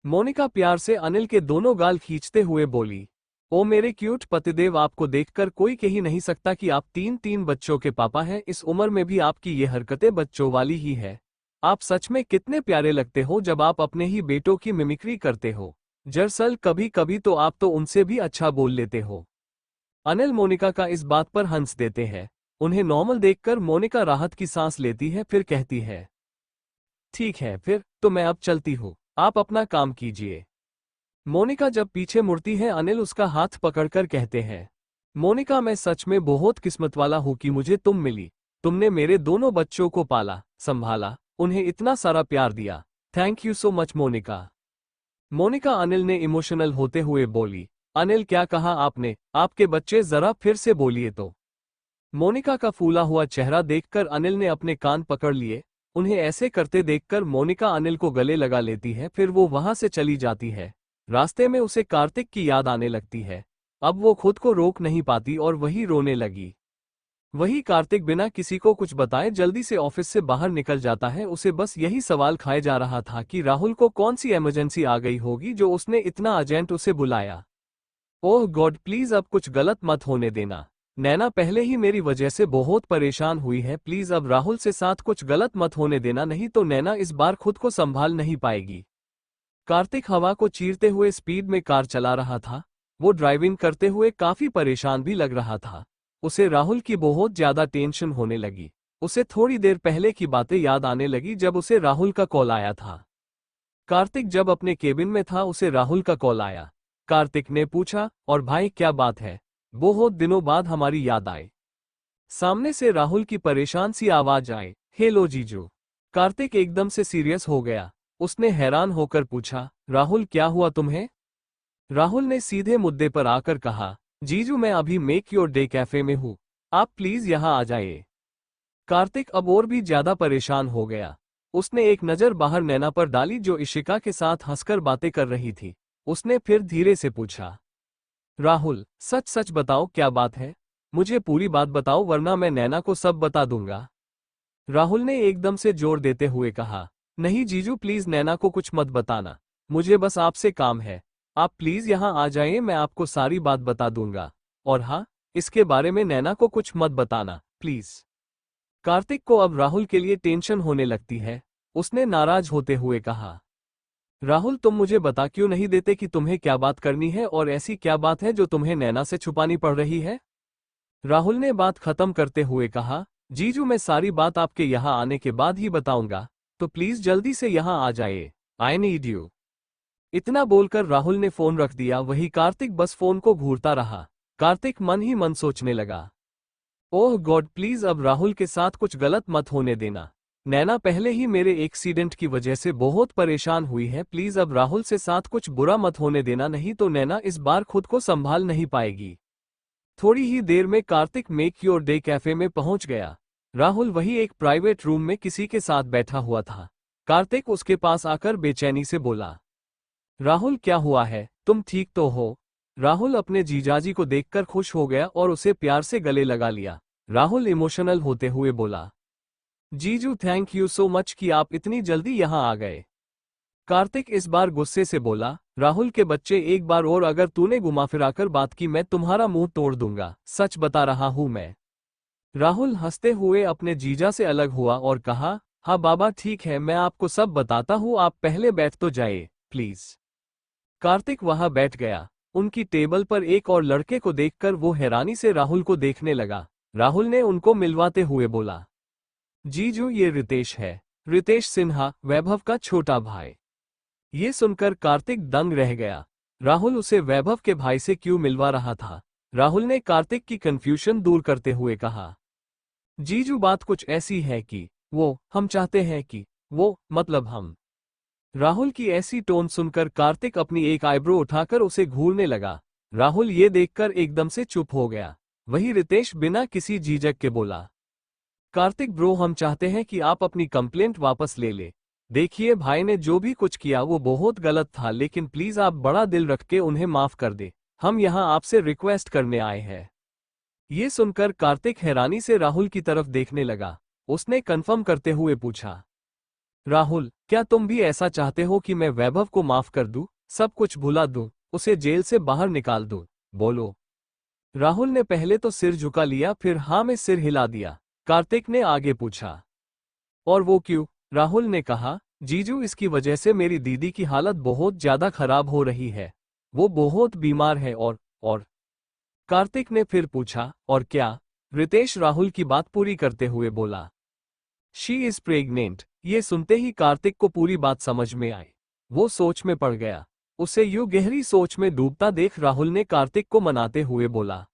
मोनिका प्यार से अनिल के दोनों गाल खींचते हुए बोली, ओ मेरे क्यूट पतिदेव, आपको देखकर कोई कह ही नहीं सकता कि आप तीन तीन बच्चों के पापा हैं। इस उम्र में भी आपकी ये हरकतें बच्चों वाली ही है। आप सच में कितने प्यारे लगते हो जब आप अपने ही बेटों की मिमिक्री करते हो। दरअसल कभी कभी तो आप तो उनसे भी अच्छा बोल लेते हो। अनिल मोनिका का इस बात पर हंस देते हैं। उन्हें नॉर्मल देखकर मोनिका राहत की सांस लेती है, फिर कहती है, ठीक है फिर तो मैं अब चलती हूँ, आप अपना काम कीजिए। मोनिका जब पीछे मुड़ती है अनिल उसका हाथ पकड़कर कहते हैं, मोनिका मैं सच में बहुत किस्मत वाला हूँ कि मुझे तुम मिली। तुमने मेरे दोनों बच्चों को पाला संभाला, उन्हें इतना सारा प्यार दिया। Thank you so much Monika. Monika Anil ने इमोशनल होते हुए बोली, अनिल क्या कहा आपने, आपके बच्चे जरा फिर से बोलिए तो। मोनिका का फूला हुआ चेहरा देखकर अनिल ने अपने कान पकड़ लिए। उन्हें ऐसे करते देखकर मोनिका अनिल को गले लगा लेती है, फिर वो वहां से चली जाती है। रास्ते में उसे कार्तिक की याद आने लगती है। अब वो खुद को रोक नहीं पाती और वही रोने लगी। वही कार्तिक बिना किसी को कुछ बताए जल्दी से ऑफिस से बाहर निकल जाता है। उसे बस यही सवाल खाए जा रहा था कि राहुल को कौन सी इमरजेंसी आ गई होगी जो उसने इतना अर्जेंट उसे बुलाया। ओह गॉड प्लीज अब कुछ गलत मत होने देना। नैना पहले ही मेरी वजह से बहुत परेशान हुई है, प्लीज अब राहुल से साथ कुछ गलत मत होने देना, नहीं तो नैना इस बार खुद को संभाल नहीं पाएगी। कार्तिक हवा को चीरते हुए स्पीड में कार चला रहा था। वो ड्राइविंग करते हुए काफी परेशान भी लग रहा था। उसे राहुल की बहुत ज्यादा टेंशन होने लगी। उसे थोड़ी देर पहले की बातें याद आने लगी जब उसे राहुल का कॉल आया था। कार्तिक जब अपने केबिन में था उसे राहुल का कॉल आया। कार्तिक ने पूछा, और भाई क्या बात है, बहुत दिनों बाद हमारी याद आए। सामने से राहुल की परेशान सी आवाज आए, हेलो जीजू। कार्तिक एकदम से सीरियस हो गया। उसने हैरान होकर पूछा, राहुल क्या हुआ तुम्हें। राहुल ने सीधे मुद्दे पर आकर कहा, जीजू मैं अभी मेक योर डे कैफे में हूँ, आप प्लीज यहाँ आ जाइए। कार्तिक अब और भी ज्यादा परेशान हो गया। उसने एक नजर बाहर नैना पर डाली जो इशिका के साथ हंसकर बातें कर रही थी। उसने फिर धीरे से पूछा, राहुल सच सच बताओ क्या बात है, मुझे पूरी बात बताओ वरना मैं नैना को सब बता दूंगा। राहुल ने एकदम से जोर देते हुए कहा, नहीं जीजू प्लीज नैना को कुछ मत बताना, मुझे बस आपसे काम है। आप प्लीज यहाँ आ जाइए, मैं आपको सारी बात बता दूंगा। और हाँ, इसके बारे में नैना को कुछ मत बताना प्लीज। कार्तिक को अब राहुल के लिए टेंशन होने लगती है। उसने नाराज होते हुए कहा, राहुल तुम मुझे बता क्यों नहीं देते कि तुम्हें क्या बात करनी है और ऐसी क्या बात है जो तुम्हें नैना से छुपानी पड़ रही है। राहुल ने बात खत्म करते हुए कहा, जीजू मैं सारी बात आपके यहाँ आने के बाद ही बताऊंगा, तो प्लीज जल्दी से यहाँ आ जाइए, आई नीड यू। इतना बोलकर राहुल ने फोन रख दिया। वही कार्तिक बस फोन को घूरता रहा। कार्तिक मन ही मन सोचने लगा, ओह गॉड प्लीज अब राहुल के साथ कुछ गलत मत होने देना। नैना पहले ही मेरे एक्सीडेंट की वजह से बहुत परेशान हुई है, प्लीज अब राहुल से साथ कुछ बुरा मत होने देना, नहीं तो नैना इस बार खुद को संभाल नहीं पाएगी। थोड़ी ही देर में Kartik make your day cafe में पहुंच गया। राहुल वही एक प्राइवेट रूम में किसी के साथ बैठा हुआ था। कार्तिक उसके पास आकर बेचैनी से बोला, राहुल क्या हुआ है, तुम ठीक तो हो? राहुल अपने जीजाजी को देखकर खुश हो गया और उसे प्यार से गले लगा लिया। राहुल इमोशनल होते हुए बोला, जीजू थैंक यू सो मच कि आप इतनी जल्दी यहाँ आ गए। कार्तिक इस बार गुस्से से बोला, राहुल के बच्चे एक बार और अगर तूने घुमा फिराकर बात की मैं तुम्हारा मुंह तोड़ दूंगा, सच बता रहा हूं मैं। राहुल हंसते हुए अपने जीजा से अलग हुआ और कहा, हाँ बाबा ठीक है, मैं आपको सब बताता हूँ, आप पहले बैठ तो जाइए प्लीज। कार्तिक वहां बैठ गया। उनकी टेबल पर एक और लड़के को देखकर वो हैरानी से राहुल को देखने लगा। राहुल ने उनको मिलवाते हुए बोला, जीजू ये रितेश है, रितेश सिन्हा, वैभव का छोटा भाई। ये सुनकर कार्तिक दंग रह गया। राहुल उसे वैभव के भाई से क्यों मिलवा रहा था? राहुल ने कार्तिक की कंफ्यूजन दूर करते हुए कहा, जीजू बात कुछ ऐसी है कि हम चाहते हैं कि मतलब हम। राहुल की ऐसी टोन सुनकर कार्तिक अपनी एक आईब्रो उठाकर उसे घूरने लगा। राहुल ये देखकर एकदम से चुप हो गया। वही रितेश बिना किसी झिझक के बोला, कार्तिक ब्रो हम चाहते हैं कि आप अपनी कंप्लेंट वापस ले ले। देखिए भाई ने जो भी कुछ किया वो बहुत गलत था, लेकिन प्लीज आप बड़ा दिल रख के उन्हें माफ कर दे। हम यहाँ आपसे रिक्वेस्ट करने आए हैं। ये सुनकर कार्तिक हैरानी से राहुल की तरफ देखने लगा। उसने कंफर्म करते हुए पूछा, राहुल क्या तुम भी ऐसा चाहते हो कि मैं वैभव को माफ कर दूं, सब कुछ भुला दूं, उसे जेल से बाहर निकाल दूं? बोलो। राहुल ने पहले तो सिर झुका लिया, फिर हाँ में सिर हिला दिया। कार्तिक ने आगे पूछा, और वो क्यों? राहुल ने कहा, जीजू इसकी वजह से मेरी दीदी की हालत बहुत ज्यादा खराब हो रही है, वो बहुत बीमार है और कार्तिक ने फिर पूछा, और क्या? रितेश राहुल की बात पूरी करते हुए बोला, शी इज प्रेग्नेंट। ये सुनते ही कार्तिक को पूरी बात समझ में आई। वो सोच में पड़ गया। उसे यूं गहरी सोच में डूबता देख राहुल ने कार्तिक को मनाते हुए बोला,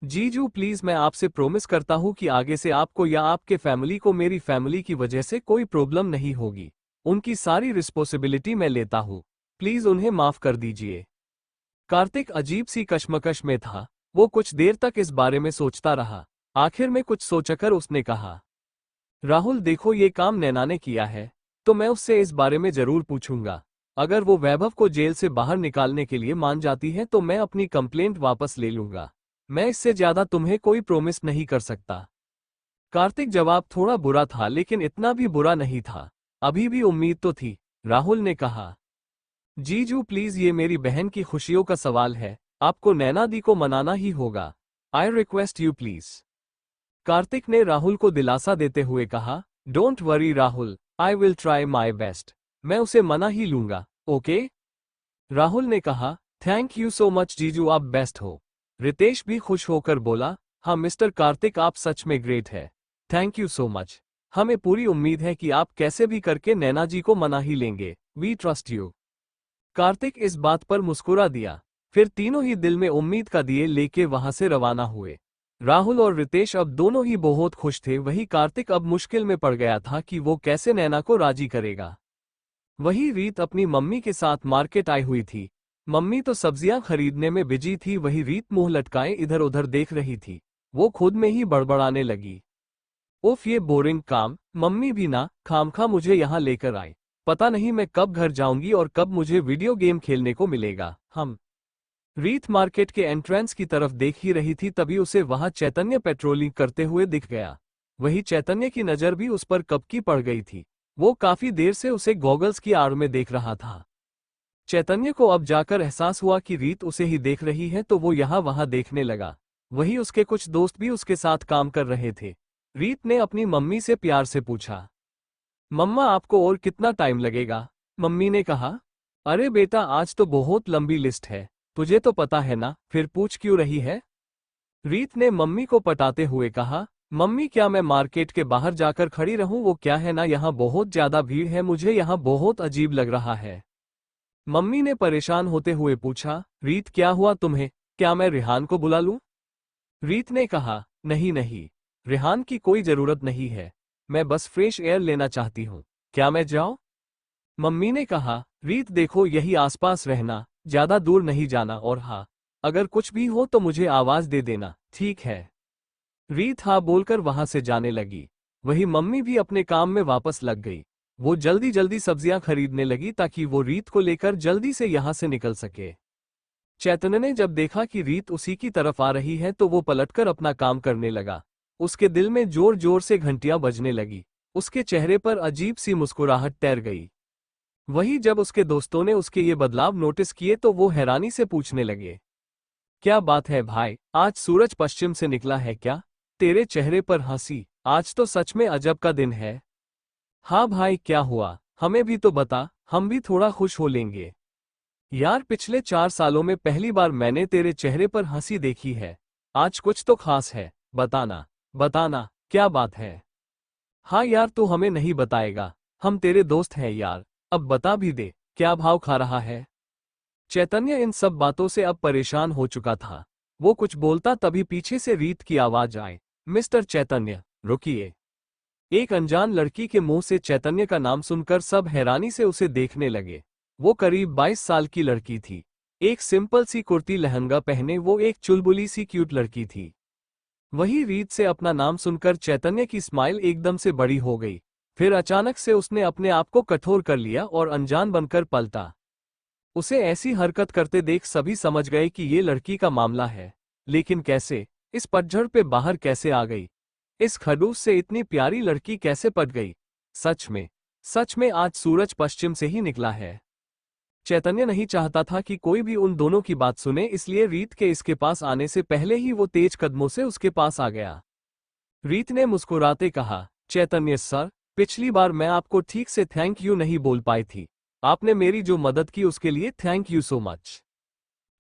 जीजू प्लीज मैं आपसे प्रॉमिस करता हूं कि आगे से आपको या आपके फैमिली को मेरी फैमिली की वजह से कोई प्रॉब्लम नहीं होगी। उनकी सारी रिस्पॉन्सिबिलिटी मैं लेता हूं, प्लीज उन्हें माफ कर दीजिए। कार्तिक अजीब सी कश्मकश में था। वो कुछ देर तक इस बारे में सोचता रहा। आखिर में कुछ सोचकर उसने कहा, राहुल देखो ये काम नैना ने किया है, तो मैं उससे इस बारे में जरूर पूछूंगा। अगर वो वैभव को जेल से बाहर निकालने के लिए मान जाती है तो मैं अपनी कंप्लेंट वापस ले लूंगा। मैं इससे ज्यादा तुम्हें कोई प्रॉमिस नहीं कर सकता। कार्तिक जवाब थोड़ा बुरा था, लेकिन इतना भी बुरा नहीं था। अभी भी उम्मीद तो थी। राहुल ने कहा, जीजू प्लीज ये मेरी बहन की खुशियों का सवाल है, आपको नैना दी को मनाना ही होगा। आई रिक्वेस्ट यू प्लीज। कार्तिक ने राहुल को दिलासा देते हुए कहा, don't worry Rahul, I will try my best. मैं उसे मना ही लूंगा, ओके? राहुल ने कहा, थैंक यू सो मच जीजू, आप बेस्ट हो। रितेश भी खुश होकर बोला, हाँ मिस्टर कार्तिक आप सच में ग्रेट है, थैंक यू सो मच। हमें पूरी उम्मीद है कि आप कैसे भी करके नैना जी को मना ही लेंगे। We trust you. कार्तिक इस बात पर मुस्कुरा दिया। फिर तीनों ही दिल में उम्मीद का दिए लेके वहां से रवाना हुए। राहुल और रितेश अब दोनों ही बहुत खुश थे। वही कार्तिक अब मुश्किल में पड़ गया था कि वो कैसे नैना को राजी करेगा। वही रीत अपनी मम्मी के साथ मार्केट आई हुई थी। मम्मी तो सब्जियां खरीदने में बिजी थी, वही रीत मुंह लटकाए इधर उधर देख रही थी। वो खुद में ही बड़बड़ाने लगी, उफ ये बोरिंग काम, मम्मी भी ना खामखा मुझे यहाँ लेकर आई। पता नहीं मैं कब घर जाऊंगी और कब मुझे वीडियो गेम खेलने को मिलेगा। रीत मार्केट के एंट्रेंस की तरफ देख ही रही थी, तभी उसे वहां चैतन्य पेट्रोलिंग करते हुए दिख गया। वही चैतन्य की नजर भी उस पर कब की पड़ गई थी। वो काफी देर से उसे गॉगल्स की आड़ में देख रहा था। चैतन्य को अब जाकर एहसास हुआ कि रीत उसे ही देख रही है, तो वो यहाँ वहां देखने लगा। वही उसके कुछ दोस्त भी उसके साथ काम कर रहे थे। रीत ने अपनी मम्मी से प्यार से पूछा, मम्मा आपको और कितना टाइम लगेगा? मम्मी ने कहा, अरे बेटा आज तो बहुत लंबी लिस्ट है, तुझे तो पता है ना, फिर पूछ क्यों रही है? रीत ने मम्मी को पटाते हुए कहा, मम्मी क्या मैं मार्केट के बाहर जाकर खड़ी रहूं? वो क्या है ना, यहाँ बहुत ज्यादा भीड़ है, मुझे यहाँ बहुत अजीब लग रहा है। मम्मी ने परेशान होते हुए पूछा, रीत क्या हुआ तुम्हें? क्या मैं रिहान को बुला लूं? रीत ने कहा, नहीं नहीं, रिहान की कोई जरूरत नहीं है, मैं बस फ्रेश एयर लेना चाहती हूँ। क्या मैं जाऊं? मम्मी ने कहा, रीत देखो यही आसपास रहना, ज्यादा दूर नहीं जाना, और हाँ अगर कुछ भी हो तो मुझे आवाज दे देना, ठीक है? रीत हाँ बोलकर वहां से जाने लगी। वही मम्मी भी अपने काम में वापस लग गई। वो जल्दी जल्दी सब्जियां खरीदने लगी ताकि वो रीत को लेकर जल्दी से यहाँ से निकल सके। चैतन्य ने जब देखा कि रीत उसी की तरफ आ रही है तो वो पलटकर अपना काम करने लगा। उसके दिल में जोर जोर से घंटियां बजने लगी। उसके चेहरे पर अजीब सी मुस्कुराहट तैर गई। वही जब उसके दोस्तों ने उसके ये बदलाव नोटिस किए तो वो हैरानी से पूछने लगे, क्या बात है भाई, आज सूरज पश्चिम से निकला है क्या? तेरे चेहरे पर हंसी, आज तो सच में अजब का दिन है। हाँ भाई, क्या हुआ, हमें भी तो बता, हम भी थोड़ा खुश हो लेंगे। यार, पिछले 4 सालों में पहली बार मैंने तेरे चेहरे पर हंसी देखी है। आज कुछ तो खास है, बताना बताना, क्या बात है? हाँ यार, तू हमें नहीं बताएगा, हम तेरे दोस्त हैं यार, अब बता भी दे, क्या भाव खा रहा है? चैतन्य इन सब बातों से अब परेशान हो चुका था। वो कुछ बोलता तभी पीछे से रीत की आवाज आए, मिस्टर चैतन्य, रुकिए। एक अनजान लड़की के मुंह से चैतन्य का नाम सुनकर सब हैरानी से उसे देखने लगे। वो करीब 22 साल की लड़की थी। एक सिंपल सी कुर्ती लहंगा पहने वो एक चुलबुली सी क्यूट लड़की थी। वही रीत से अपना नाम सुनकर चैतन्य की स्माइल एकदम से बड़ी हो गई। फिर अचानक से उसने अपने आप को कठोर कर लिया और अनजान बनकर पलटा। उसे ऐसी हरकत करते देख सभी समझ गए कि ये लड़की का मामला है। लेकिन कैसे? इस पतझड़ पे बाहर कैसे आ गई? इस खडूस से इतनी प्यारी लड़की कैसे पट गई? सच में आज सूरज पश्चिम से ही निकला है। चैतन्य नहीं चाहता था कि कोई भी उन दोनों की बात सुने, इसलिए रीत के इसके पास आने से पहले ही वो तेज कदमों से उसके पास आ गया। रीत ने मुस्कुराते कहा, चैतन्य सर, पिछली बार मैं आपको ठीक से थैंक यू नहीं बोल पाई थी। आपने मेरी जो मदद की उसके लिए थैंक यू सो मच।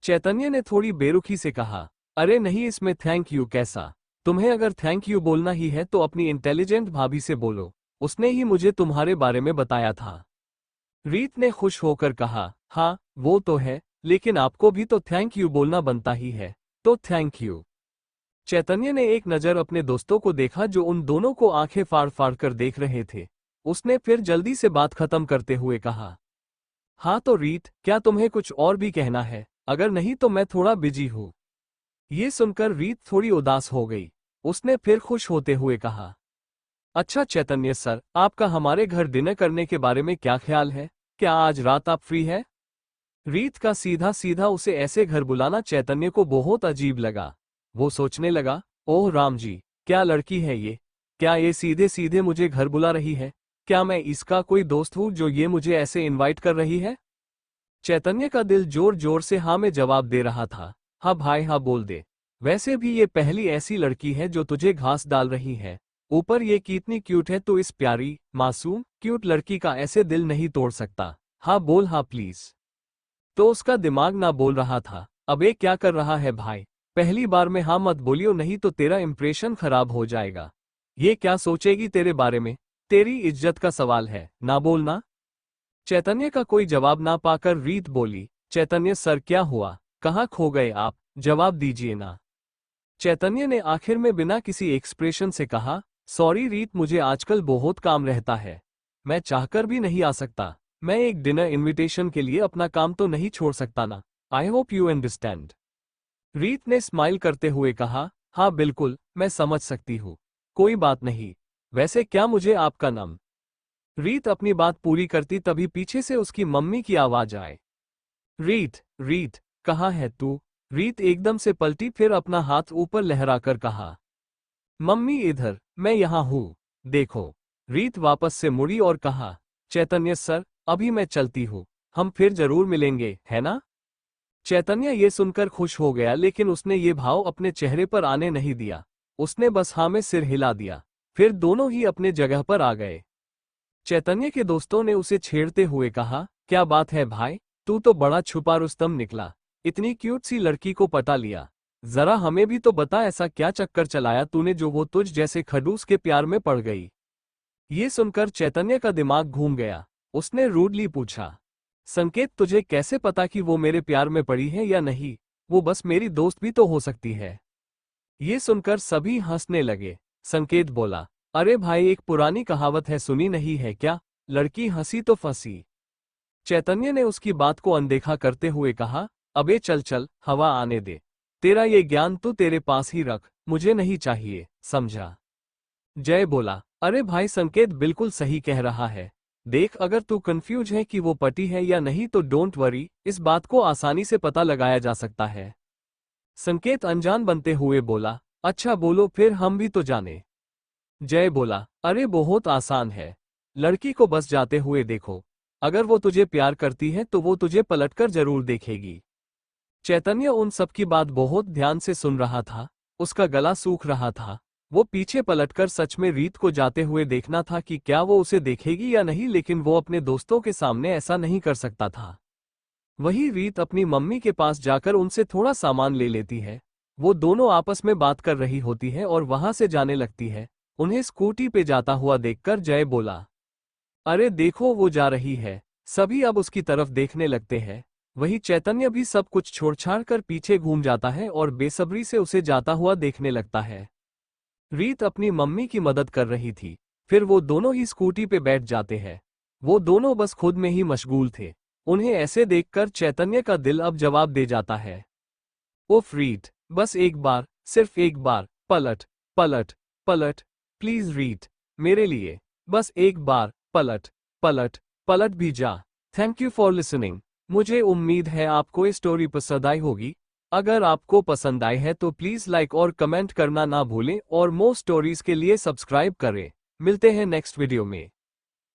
चैतन्य ने थोड़ी बेरुखी से कहा, अरे नहीं, इसमें थैंक यू कैसा? तुम्हें अगर थैंक यू बोलना ही है तो अपनी इंटेलिजेंट भाभी से बोलो, उसने ही मुझे तुम्हारे बारे में बताया था। रीत ने खुश होकर कहा, हाँ वो तो है, लेकिन आपको भी तो थैंक यू बोलना बनता ही है, तो थैंक यू। चैतन्य ने एक नज़र अपने दोस्तों को देखा जो उन दोनों को आंखें फाड़ फाड़ कर देख रहे थे। उसने फिर जल्दी से बात खत्म करते हुए कहा, हाँ तो रीत, क्या तुम्हें कुछ और भी कहना है? अगर नहीं तो मैं थोड़ा बिजी हूँ। ये सुनकर रीत थोड़ी उदास हो गई। उसने फिर खुश होते हुए कहा, अच्छा चैतन्य सर, आपका हमारे घर डिनर करने के बारे में क्या ख्याल है? क्या आज रात आप फ्री है? रीत का सीधा सीधा उसे ऐसे घर बुलाना चैतन्य को बहुत अजीब लगा। वो सोचने लगा, ओह राम जी, क्या लड़की है ये? क्या ये सीधे सीधे मुझे घर बुला रही है? क्या मैं इसका कोई दोस्त हूँ जो ये मुझे ऐसे इनवाइट कर रही है? चैतन्य का दिल जोर जोर से हाँ में जवाब दे रहा था। हाँ भाई हाँ, बोल दे। वैसे भी ये पहली ऐसी लड़की है जो तुझे घास डाल रही है। ऊपर ये कितनी क्यूट है, तो इस प्यारी मासूम क्यूट लड़की का ऐसे दिल नहीं तोड़ सकता। हाँ बोल, हाँ प्लीज। तो उसका दिमाग ना बोल रहा था, अबे क्या कर रहा है भाई? पहली बार में हाँ मत बोलियो, नहीं तो तेरा इंप्रेशन खराब हो जाएगा। ये क्या सोचेगी तेरे बारे में? तेरी इज्जत का सवाल है, ना बोलना। चैतन्य का कोई जवाब ना पाकर रीत बोली, चैतन्य सर क्या हुआ, कहाँ खो गए आप? जवाब दीजिए ना। चैतन्य ने आखिर में बिना किसी एक्सप्रेशन से कहा, सॉरी रीत, मुझे आजकल बहुत काम रहता है, मैं चाहकर भी नहीं आ सकता। मैं एक डिनर इनविटेशन के लिए अपना काम तो नहीं छोड़ सकता ना। I hope you understand. रीत ने स्माइल करते हुए कहा, हाँ बिल्कुल, मैं समझ सकती हूँ, कोई बात नहीं। वैसे क्या मुझे आपका नाम? रीत अपनी बात पूरी करती तभी पीछे से उसकी मम्मी की आवाज आए, रीत रीत, कहाँ है तू? रीत एकदम से पलटी, फिर अपना हाथ ऊपर लहराकर कहा, मम्मी इधर, मैं यहाँ हूँ, देखो। रीत वापस से मुड़ी और कहा, चैतन्य सर, अभी मैं चलती हूँ, हम फिर जरूर मिलेंगे, है ना? चैतन्य ये सुनकर खुश हो गया, लेकिन उसने ये भाव अपने चेहरे पर आने नहीं दिया। उसने बस हाँ में सिर हिला दिया। फिर दोनों ही अपने जगह पर आ गए। चैतन्य के दोस्तों ने उसे छेड़ते हुए कहा, क्या बात है भाई, तू तो बड़ा छुपा रुस्तम निकला, इतनी क्यूट सी लड़की को पटा लिया। जरा हमें भी तो बता, ऐसा क्या चक्कर चलाया तूने जो वो तुझ जैसे खडूस के प्यार में पड़ गई? ये सुनकर चैतन्य का दिमाग घूम गया। उसने रूडली पूछा, संकेत, तुझे कैसे पता कि वो मेरे प्यार में पड़ी है या नहीं? वो बस मेरी दोस्त भी तो हो सकती है। ये सुनकर सभी हंसने लगे। संकेत बोला, अरे भाई, एक पुरानी कहावत है, सुनी नहीं है क्या? लड़की हंसी तो फंसी। चैतन्य ने उसकी बात को अनदेखा करते हुए कहा, अबे चल चल, हवा आने दे। तेरा ये ज्ञान तो तेरे पास ही रख, मुझे नहीं चाहिए, समझा? जय बोला, अरे भाई, संकेत बिल्कुल सही कह रहा है। देख, अगर तू कंफ्यूज है कि वो पटी है या नहीं तो डोंट वरी, इस बात को आसानी से पता लगाया जा सकता है। संकेत अनजान बनते हुए बोला, अच्छा बोलो फिर, हम भी तो जाने। जय बोला, अरे बहुत आसान है। लड़की को बस जाते हुए देखो, अगर वो तुझे प्यार करती है तो वो तुझे पलटकर जरूर देखेगी। चैतन्य उन सबकी बात बहुत ध्यान से सुन रहा था, उसका गला सूख रहा था। वो पीछे पलटकर सच में रीत को जाते हुए देखना था कि क्या वो उसे देखेगी या नहीं, लेकिन वो अपने दोस्तों के सामने ऐसा नहीं कर सकता था। वही रीत अपनी मम्मी के पास जाकर उनसे थोड़ा सामान ले लेती है। वो दोनों आपस में बात कर रही होती है और वहां से जाने लगती है। उन्हें स्कूटी पे जाता हुआ देखकर जय बोला, अरे देखो वो जा रही है। सभी अब उसकी तरफ देखने लगते हैं। वही चैतन्य भी सब कुछ छोड़छाड़ कर पीछे घूम जाता है और बेसब्री से उसे जाता हुआ देखने लगता है। रीत अपनी मम्मी की मदद कर रही थी। फिर वो दोनों ही स्कूटी पे बैठ जाते हैं। वो दोनों बस खुद में ही मशगूल थे। उन्हें ऐसे देखकर चैतन्य का दिल अब जवाब दे जाता है। ओफ रीत, बस एक बार, सिर्फ एक बार, पलट, पलट, पलट, प्लीज रीत, मेरे लिए, बस एक बार, पलट, पलट, पलट भी जा। Thank you for listening. मुझे उम्मीद है आपको ये स्टोरी पसंद आई होगी। अगर आपको पसंद आई है तो प्लीज लाइक और कमेंट करना ना भूलें और मोर स्टोरीज के लिए सब्सक्राइब करें। मिलते हैं नेक्स्ट वीडियो में।